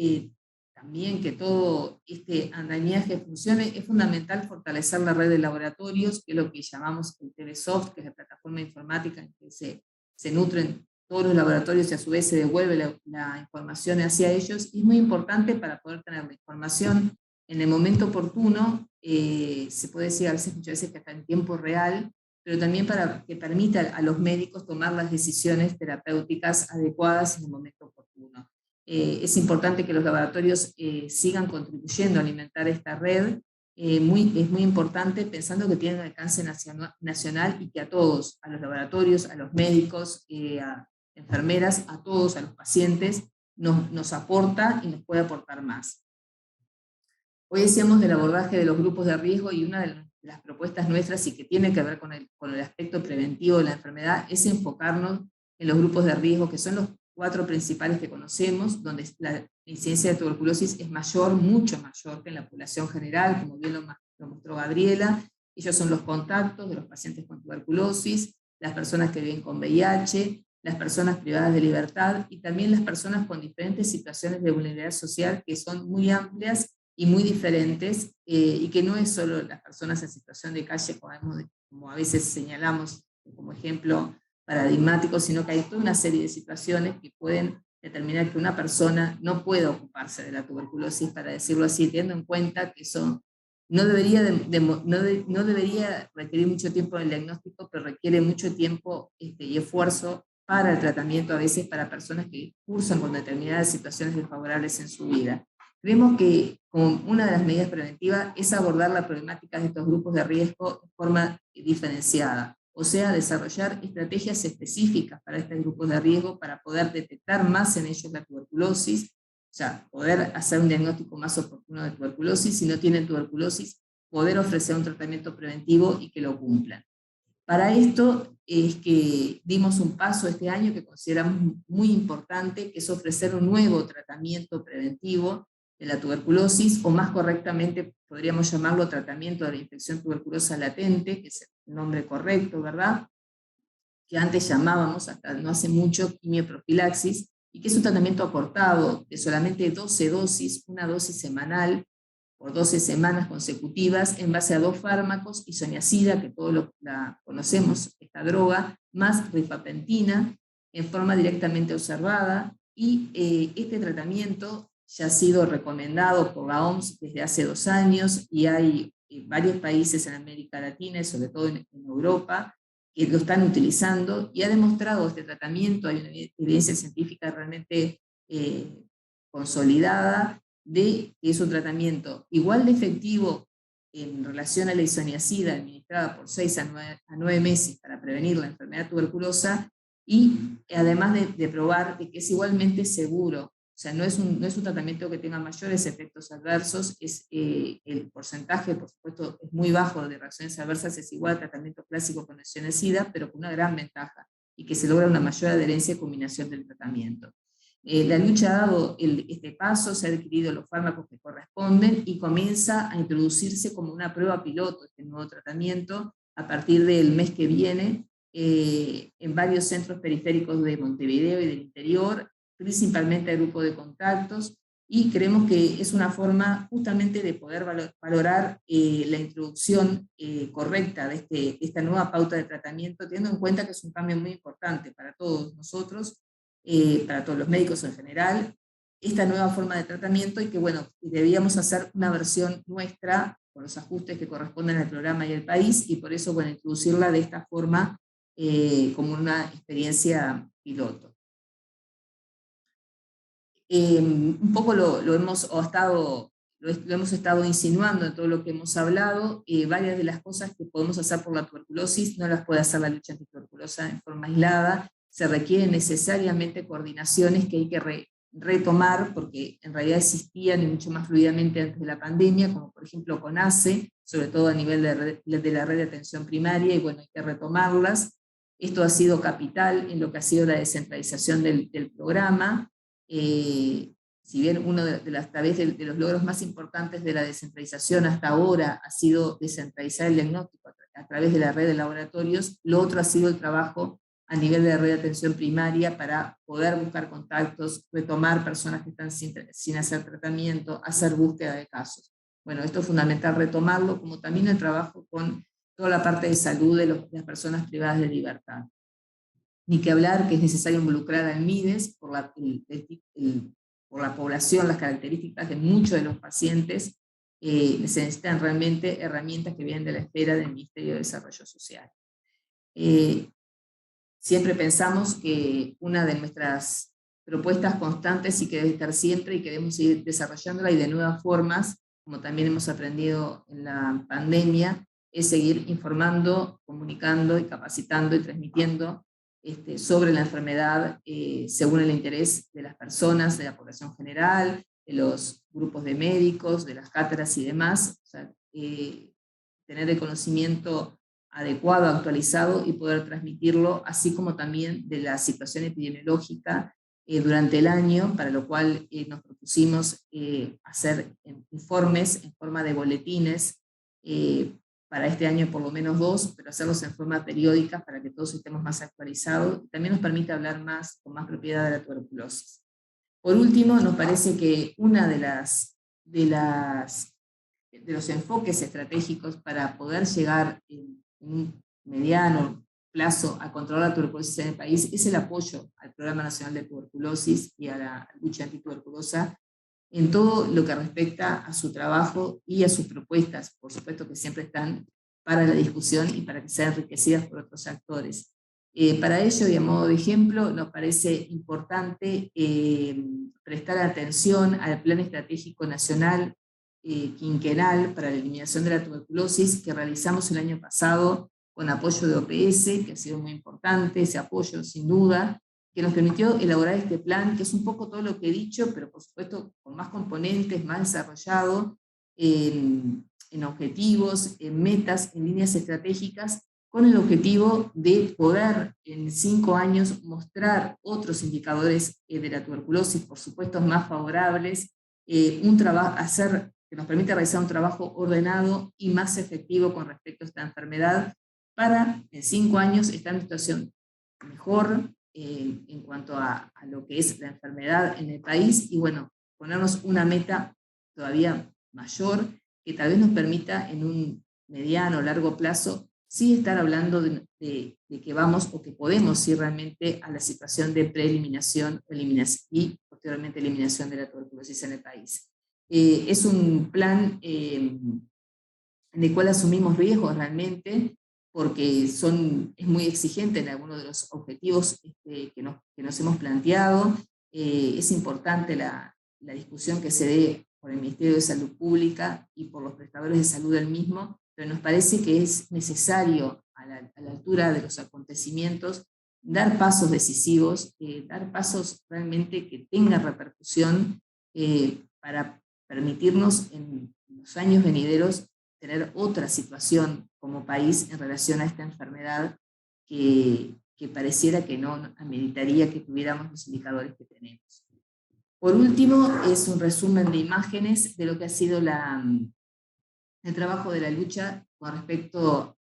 también que todo este andamiaje funcione, es fundamental fortalecer la red de laboratorios, que es lo que llamamos el TVSoft, que es la plataforma informática en que se nutren todos los laboratorios y a su vez se devuelve la información hacia ellos. Y es muy importante para poder tener la información en el momento oportuno, se puede decir muchas veces que hasta en tiempo real, pero también para que permita a los médicos tomar las decisiones terapéuticas adecuadas en el momento oportuno. Es importante que los laboratorios sigan contribuyendo a alimentar esta red, es muy importante pensando que tienen alcance nacional y que a todos, a los laboratorios, a los médicos, a enfermeras, a todos, a los pacientes, nos aporta y nos puede aportar más. Hoy decíamos del abordaje de los grupos de riesgo, y una de las propuestas nuestras, y que tiene que ver con el aspecto preventivo de la enfermedad, es enfocarnos en los grupos de riesgo, que son los 4 principales que conocemos, donde la incidencia de tuberculosis es mayor, mucho mayor que en la población general, como bien lo mostró Gabriela. Ellos son los contactos de los pacientes con tuberculosis, las personas que viven con VIH, las personas privadas de libertad, y también las personas con diferentes situaciones de vulnerabilidad social, que son muy amplias y muy diferentes, y que no es solo las personas en situación de calle, como a veces señalamos como ejemplo paradigmático, sino que hay toda una serie de situaciones que pueden determinar que una persona no puede ocuparse de la tuberculosis, para decirlo así, teniendo en cuenta que eso no debería requerir mucho tiempo en el diagnóstico, pero requiere mucho tiempo y esfuerzo para el tratamiento, a veces para personas que cursan con determinadas situaciones desfavorables en su vida. Creemos que como una de las medidas preventivas es abordar la problemática de estos grupos de riesgo de forma diferenciada. o sea, desarrollar estrategias específicas para estos grupos de riesgo para poder detectar más en ellos la tuberculosis, o sea, poder hacer un diagnóstico más oportuno de tuberculosis. Si no tienen tuberculosis, poder ofrecer un tratamiento preventivo y que lo cumplan. Para esto es que dimos un paso este año que consideramos muy importante, que es ofrecer un nuevo tratamiento preventivo de la tuberculosis, o más correctamente podríamos llamarlo tratamiento de la infección tuberculosa latente, que es el nombre correcto, ¿verdad? Que antes llamábamos, hasta no hace mucho, quimioprofilaxis, y que es un tratamiento acortado de solamente 12 dosis, una dosis semanal, por 12 semanas consecutivas, en base a 2 fármacos, isoniazida, que todos la conocemos, esta droga, más rifampicina, en forma directamente observada, y este tratamiento ya ha sido recomendado por la OMS desde hace 2 años, y hay varios países en América Latina, y sobre todo en Europa, que lo están utilizando, y ha demostrado este tratamiento, hay una evidencia científica realmente consolidada, de que es un tratamiento igual de efectivo en relación a la isoniazida administrada por 6 a 9 meses para prevenir la enfermedad tuberculosa, y además de probar de que es igualmente seguro. O sea, no es un tratamiento que tenga mayores efectos adversos, el porcentaje, por supuesto, es muy bajo de reacciones adversas, es igual al tratamiento clásico con isoniazida, pero con una gran ventaja, y que se logra una mayor adherencia y combinación del tratamiento. La lucha ha dado este paso, se han adquirido los fármacos que corresponden, y comienza a introducirse como una prueba piloto este nuevo tratamiento a partir del mes que viene en varios centros periféricos de Montevideo y del interior, principalmente a grupo de contactos, y creemos que es una forma justamente de poder valorar la introducción correcta de esta nueva pauta de tratamiento, teniendo en cuenta que es un cambio muy importante para todos nosotros, para todos los médicos en general, esta nueva forma de tratamiento, y que bueno, debíamos hacer una versión nuestra con los ajustes que corresponden al programa y al país, y por eso, bueno, introducirla de esta forma como una experiencia piloto. Un poco lo hemos estado insinuando en todo lo que hemos hablado. Varias de las cosas que podemos hacer por la tuberculosis no las puede hacer la lucha antituberculosa en forma aislada. Se requieren necesariamente coordinaciones que hay que retomar, porque en realidad existían y mucho más fluidamente antes de la pandemia, como por ejemplo CONACE, sobre todo a nivel de la red de atención primaria, y bueno, hay que retomarlas. Esto ha sido capital en lo que ha sido la descentralización del programa. Si bien uno tal vez de los logros más importantes de la descentralización hasta ahora ha sido descentralizar el diagnóstico a través de la red de laboratorios, lo otro ha sido el trabajo a nivel de la red de atención primaria para poder buscar contactos, retomar personas que están sin hacer tratamiento, hacer búsqueda de casos. Bueno, esto es fundamental retomarlo, como también el trabajo con toda la parte de salud de las personas privadas de libertad. Ni que hablar que es necesario involucrar al MIDES por la población, las características de muchos de los pacientes. Se necesitan realmente herramientas que vienen de la esfera del Ministerio de Desarrollo Social. Siempre pensamos que una de nuestras propuestas constantes, y que debe estar siempre, y queremos seguir desarrollándola, y de nuevas formas, como también hemos aprendido en la pandemia, es seguir informando, comunicando y capacitando y transmitiendo sobre la enfermedad según el interés de las personas, de la población general, de los grupos de médicos, de las cátedras y demás. O sea, tener el conocimiento adecuado, actualizado, y poder transmitirlo, así como también de la situación epidemiológica durante el año, para lo cual nos propusimos hacer informes en forma de boletines, para este año por lo menos 2, pero hacerlos en forma periódica para que todos estemos más actualizados. También nos permite hablar con más propiedad de la tuberculosis. Por último, nos parece que una de los enfoques estratégicos para poder llegar en un mediano plazo a controlar la tuberculosis en el país es el apoyo al Programa Nacional de Tuberculosis y a la lucha antituberculosa en todo lo que respecta a su trabajo y a sus propuestas, por supuesto que siempre están para la discusión y para que sean enriquecidas por otros actores. Para ello, y a modo de ejemplo, nos parece importante prestar atención al Plan Estratégico Nacional quinquenal para la eliminación de la tuberculosis que realizamos el año pasado con apoyo de OPS, que ha sido muy importante, ese apoyo sin duda, que nos permitió elaborar este plan, que es un poco todo lo que he dicho, pero por supuesto con más componentes, más desarrollado, en objetivos, en metas, en líneas estratégicas, con el objetivo de poder en 5 años mostrar otros indicadores de la tuberculosis, por supuesto más favorables, que nos permita realizar un trabajo ordenado y más efectivo con respecto a esta enfermedad, para en 5 años estar en una situación mejor en cuanto a lo que es la enfermedad en el país, y bueno, ponernos una meta todavía mayor, que tal vez nos permita en un mediano o largo plazo sí estar hablando de que vamos o que podemos ir realmente a la situación de preeliminación y posteriormente eliminación de la tuberculosis en el país. Es un plan en el cual asumimos riesgos realmente, porque es muy exigente en algunos de los objetivos que nos hemos planteado. Es importante la discusión que se dé por el Ministerio de Salud Pública y por los prestadores de salud del mismo, pero nos parece que es necesario, a la altura de los acontecimientos, dar pasos decisivos, dar pasos realmente que tengan repercusión para permitirnos en los años venideros tener otra situación como país en relación a esta enfermedad que pareciera que no ameritaría que tuviéramos los indicadores que tenemos. Por último, es un resumen de imágenes de lo que ha sido el trabajo de la lucha con respecto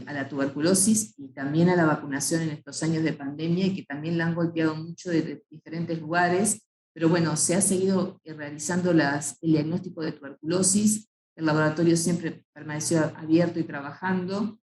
a la tuberculosis y también a la vacunación en estos años de pandemia, y que también la han golpeado mucho de diferentes lugares, pero bueno, se ha seguido realizando el diagnóstico de tuberculosis. El laboratorio siempre permaneció abierto y trabajando,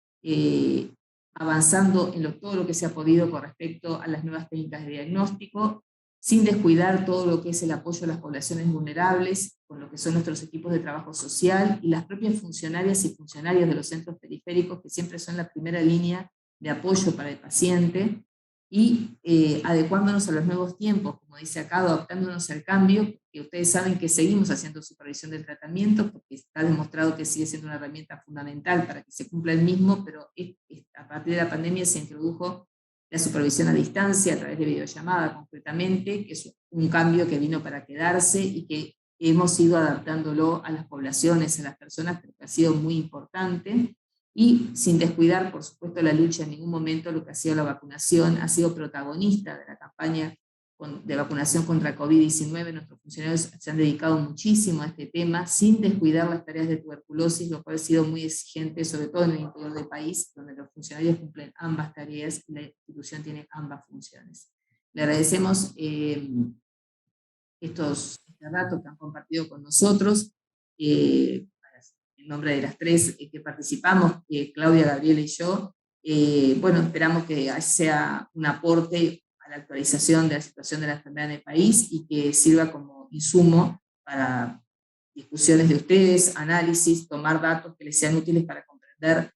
avanzando en todo lo que se ha podido con respecto a las nuevas técnicas de diagnóstico, sin descuidar todo lo que es el apoyo a las poblaciones vulnerables, con lo que son nuestros equipos de trabajo social y las propias funcionarias y funcionarios de los centros periféricos, que siempre son la primera línea de apoyo para el paciente, y adecuándonos a los nuevos tiempos, como dice acá, adaptándonos al cambio, que ustedes saben que seguimos haciendo supervisión del tratamiento, porque está demostrado que sigue siendo una herramienta fundamental para que se cumpla el mismo, pero a partir de la pandemia se introdujo la supervisión a distancia, a través de videollamada concretamente, que es un cambio que vino para quedarse y que hemos ido adaptándolo a las poblaciones, a las personas, pero que ha sido muy importante, y sin descuidar, por supuesto, la lucha. En ningún momento lo que ha sido la vacunación ha sido protagonista de la campaña de vacunación contra COVID-19. Nuestros funcionarios se han dedicado muchísimo a este tema, sin descuidar las tareas de tuberculosis, lo cual ha sido muy exigente, sobre todo en el interior del país, donde los funcionarios cumplen ambas tareas y la institución tiene ambas funciones. Le agradecemos estos datos que han compartido con nosotros, en nombre de las 3 que participamos, Claudia, Gabriela y yo. Bueno, esperamos que sea un aporte a la actualización de la situación de la enfermedad en el país y que sirva como insumo para discusiones de ustedes, análisis, tomar datos que les sean útiles para comprender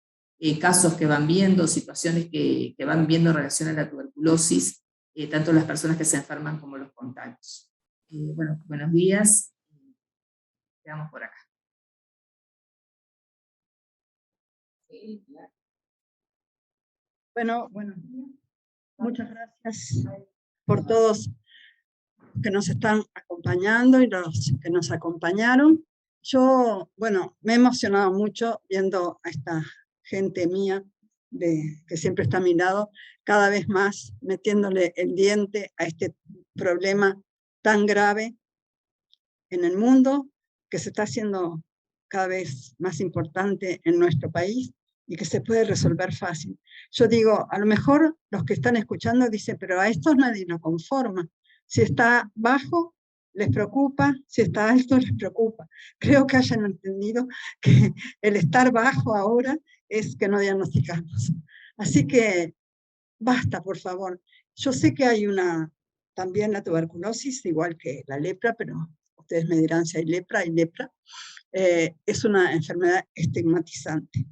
casos que van viendo, situaciones que van viendo en relación a la tuberculosis, tanto las personas que se enferman como los contactos. Bueno, buenos días. Quedamos por acá. Bueno, muchas gracias por todos que nos están acompañando y los que nos acompañaron. Yo, me he emocionado mucho viendo a esta gente mía que siempre está a mi lado, cada vez más metiéndole el diente a este problema tan grave en el mundo, que se está haciendo cada vez más importante en nuestro país y que se puede resolver fácil. Yo digo, a lo mejor los que están escuchando dicen, pero a estos nadie lo conforma. Si está bajo, les preocupa, si está alto, les preocupa. Creo que hayan entendido que el estar bajo ahora es que no diagnosticamos. Así que basta, por favor. Yo sé que hay también la tuberculosis, igual que la lepra, pero ustedes me dirán si hay lepra, es una enfermedad estigmatizante,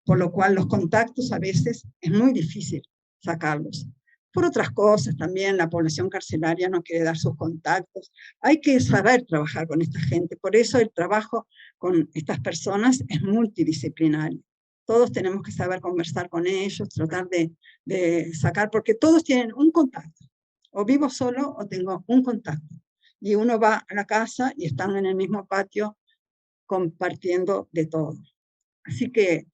por lo cual los contactos a veces es muy difícil sacarlos. Por otras cosas también, la población carcelaria no quiere dar sus contactos. Hay que saber trabajar con esta gente, por eso el trabajo con estas personas es multidisciplinario. todos tenemos que saber conversar con ellos, tratar de sacar, porque todos tienen un contacto. O vivo solo o tengo un contacto. Y uno va a la casa y están en el mismo patio compartiendo de todo. Así que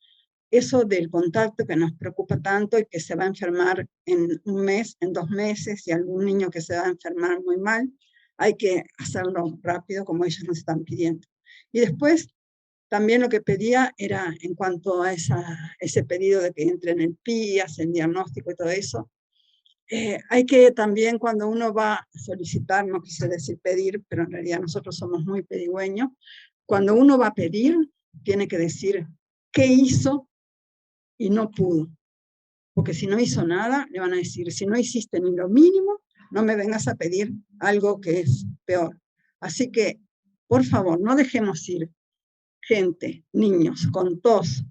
eso del contacto que nos preocupa tanto y que se va a enfermar en un mes, en 2 meses, y algún niño que se va a enfermar muy mal, hay que hacerlo rápido como ellos nos están pidiendo. Y después, también lo que pedía era, en cuanto a ese pedido de que entre en el PIAS, el diagnóstico y todo eso, hay que también, cuando uno va a solicitar, no quise decir pedir, pero en realidad nosotros somos muy pedigüeños, cuando uno va a pedir, tiene que decir qué hizo y no pudo. Porque si no hizo nada, le van a decir, si no hiciste ni lo mínimo, no me vengas a pedir algo que es peor. Así que, por favor, no dejemos ir gente, niños, con tos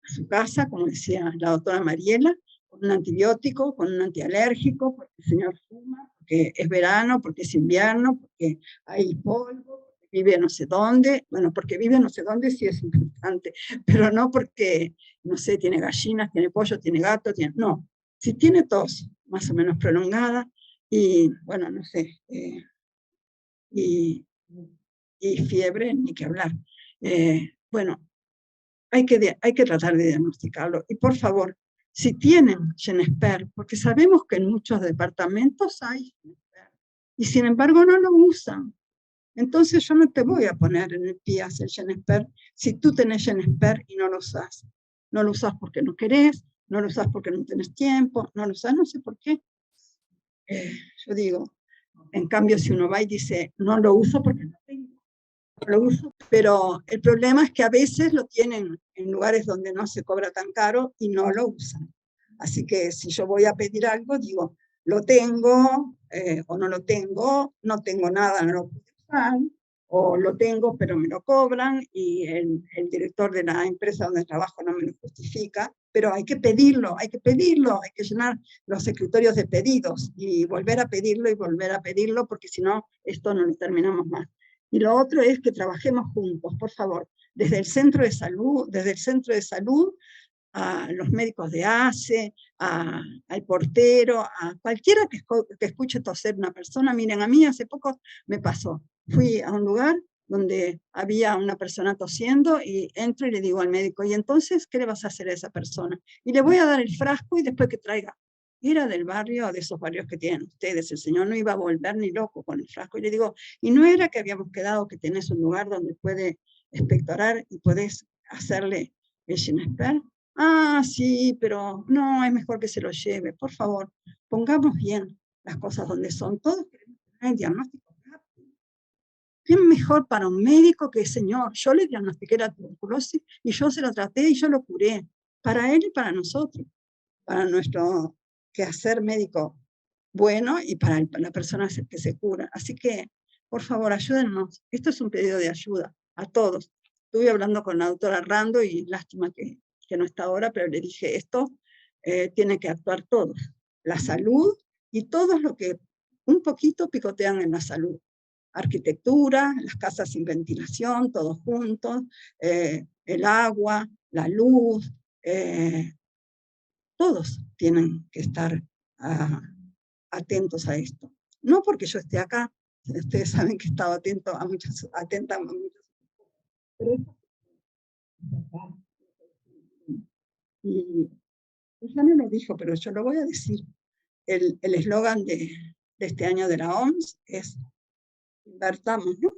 a su casa, como decía la doctora Mariela, con un antibiótico, con un antialérgico, porque el señor fuma, porque es verano, porque es invierno, porque hay polvo, porque vive no sé dónde. Bueno, porque vive no sé dónde sí es importante, pero no porque, no sé, tiene gallinas, tiene pollo, tiene gato, no. Si tiene tos más o menos prolongada y, bueno, no sé, y fiebre, ni que hablar. Bueno, hay que tratar de diagnosticarlo. Y por favor, si tienen Genesper, porque sabemos que en muchos departamentos hay Genesper, y sin embargo no lo usan. Entonces yo no te voy a poner en el PIAS el Genesper si tú tenés Genesper y no lo usás. No lo usás porque no querés, no lo usás porque no tenés tiempo, no lo usás, no sé por qué. Yo digo, en cambio si uno va y dice, no lo uso porque no tengo, lo uso, pero el problema es que a veces lo tienen en lugares donde no se cobra tan caro y no lo usan. Así que si yo voy a pedir algo, digo, lo tengo o no lo tengo, no tengo nada, no lo puedo usar, o lo tengo pero me lo cobran y el director de la empresa donde trabajo no me lo justifica, pero hay que pedirlo, hay que llenar los escritorios de pedidos y volver a pedirlo porque si no, esto no lo terminamos más. Y lo otro es que trabajemos juntos, por favor, desde el centro de salud, a los médicos de ACE, al portero, a cualquiera que escuche toser una persona. Miren, a mí hace poco me pasó, fui a un lugar donde había una persona tosiendo y entro y le digo al médico, ¿y entonces qué le vas a hacer a esa persona? Y le voy a dar el frasco y después que traiga. Era del barrio, de esos barrios que tienen ustedes, el señor no iba a volver ni loco con el frasco. Y le digo, ¿y no era que habíamos quedado que tenés un lugar donde puede expectorar y podés hacerle el Genesper? Ah, sí, pero no, es mejor que se lo lleve. Por favor, pongamos bien las cosas donde son. Todos queremos tener el diagnóstico rápido. ¿Qué mejor para un médico que, señor, yo le diagnostiqué la tuberculosis y yo se lo traté y yo lo curé? Para él y para nosotros, para nuestro quehacer médico bueno y para la persona que se cura. Así que, por favor, ayúdennos. Esto es un pedido de ayuda a todos. Estuve hablando con la doctora Rando y lástima que no está ahora, pero le dije, esto tiene que actuar todos. La salud y todos los que un poquito picotean en la salud. Arquitectura, las casas sin ventilación, todos juntos, el agua, la luz, todos tienen que estar atentos a esto. No porque yo esté acá, ustedes saben que he estado atenta a muchas pero y ella no lo dijo, pero yo lo voy a decir. El eslogan de este año de la OMS es invertamos, ¿no?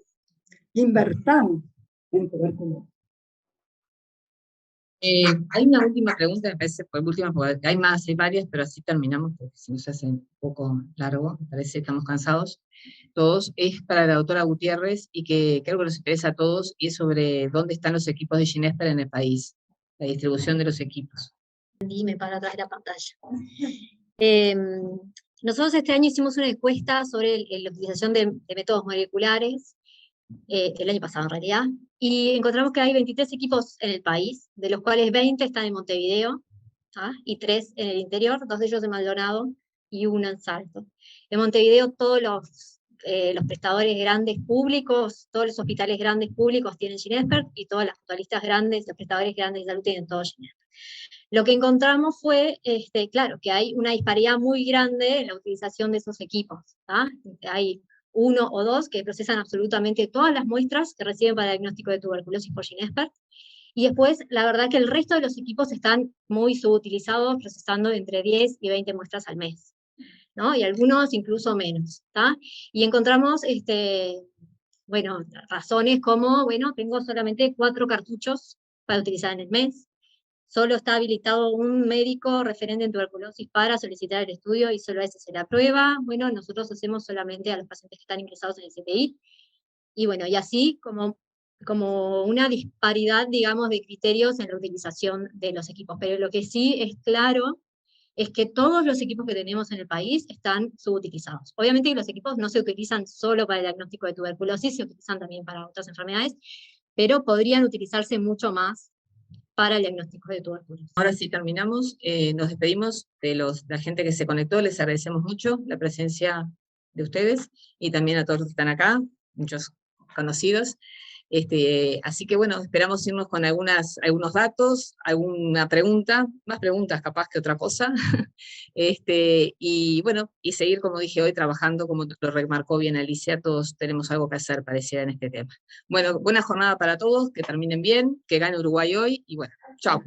Invertamos en tuberculosis. Hay una última pregunta, me parece, por última, porque hay varias, pero así terminamos, porque si no se hace un poco largo, me parece que estamos cansados todos. Es para la doctora Gutiérrez, y que creo que nos interesa a todos, y es sobre dónde están los equipos de Genesper en el país, la distribución de los equipos. Dime para atrás de la pantalla. Nosotros este año hicimos una encuesta sobre la utilización de métodos moleculares, el año pasado en realidad, y encontramos que hay 23 equipos en el país, de los cuales 20 están en Montevideo, y 3 en el interior, 2 de ellos en Maldonado y 1 en Salto. En Montevideo todos los prestadores grandes públicos, todos los hospitales grandes públicos tienen GeneXpert, y todas las mutualistas grandes, los prestadores grandes de salud tienen todos GeneXpert. Lo que encontramos fue, claro, que hay una disparidad muy grande en la utilización de esos equipos. Hay uno o dos que procesan absolutamente todas las muestras que reciben para diagnóstico de tuberculosis por GeneXpert, y después, la verdad que el resto de los equipos están muy subutilizados, procesando entre 10 y 20 muestras al mes, ¿no? Y algunos incluso menos, ¿tá? Y encontramos, bueno, razones como, bueno, tengo solamente 4 cartuchos para utilizar en el mes, solo está habilitado un médico referente en tuberculosis para solicitar el estudio y solo a ese se le aprueba. Bueno, nosotros hacemos solamente a los pacientes que están ingresados en el CTI. Y bueno, y así como una disparidad, digamos, de criterios en la utilización de los equipos. Pero lo que sí es claro es que todos los equipos que tenemos en el país están subutilizados. Obviamente los equipos no se utilizan solo para el diagnóstico de tuberculosis, se utilizan también para otras enfermedades, pero podrían utilizarse mucho más para el diagnóstico de tuberculosis. Ahora sí terminamos, nos despedimos de la gente que se conectó, les agradecemos mucho la presencia de ustedes, y también a todos los que están acá, muchos conocidos. Así que bueno, esperamos irnos con algunos datos, alguna pregunta, más preguntas capaz que otra cosa, y bueno, y seguir, como dije hoy, trabajando, como lo remarcó bien Alicia, todos tenemos algo que hacer, parecía, en este tema. Bueno, buena jornada para todos, que terminen bien, que gane Uruguay hoy, y bueno, chao.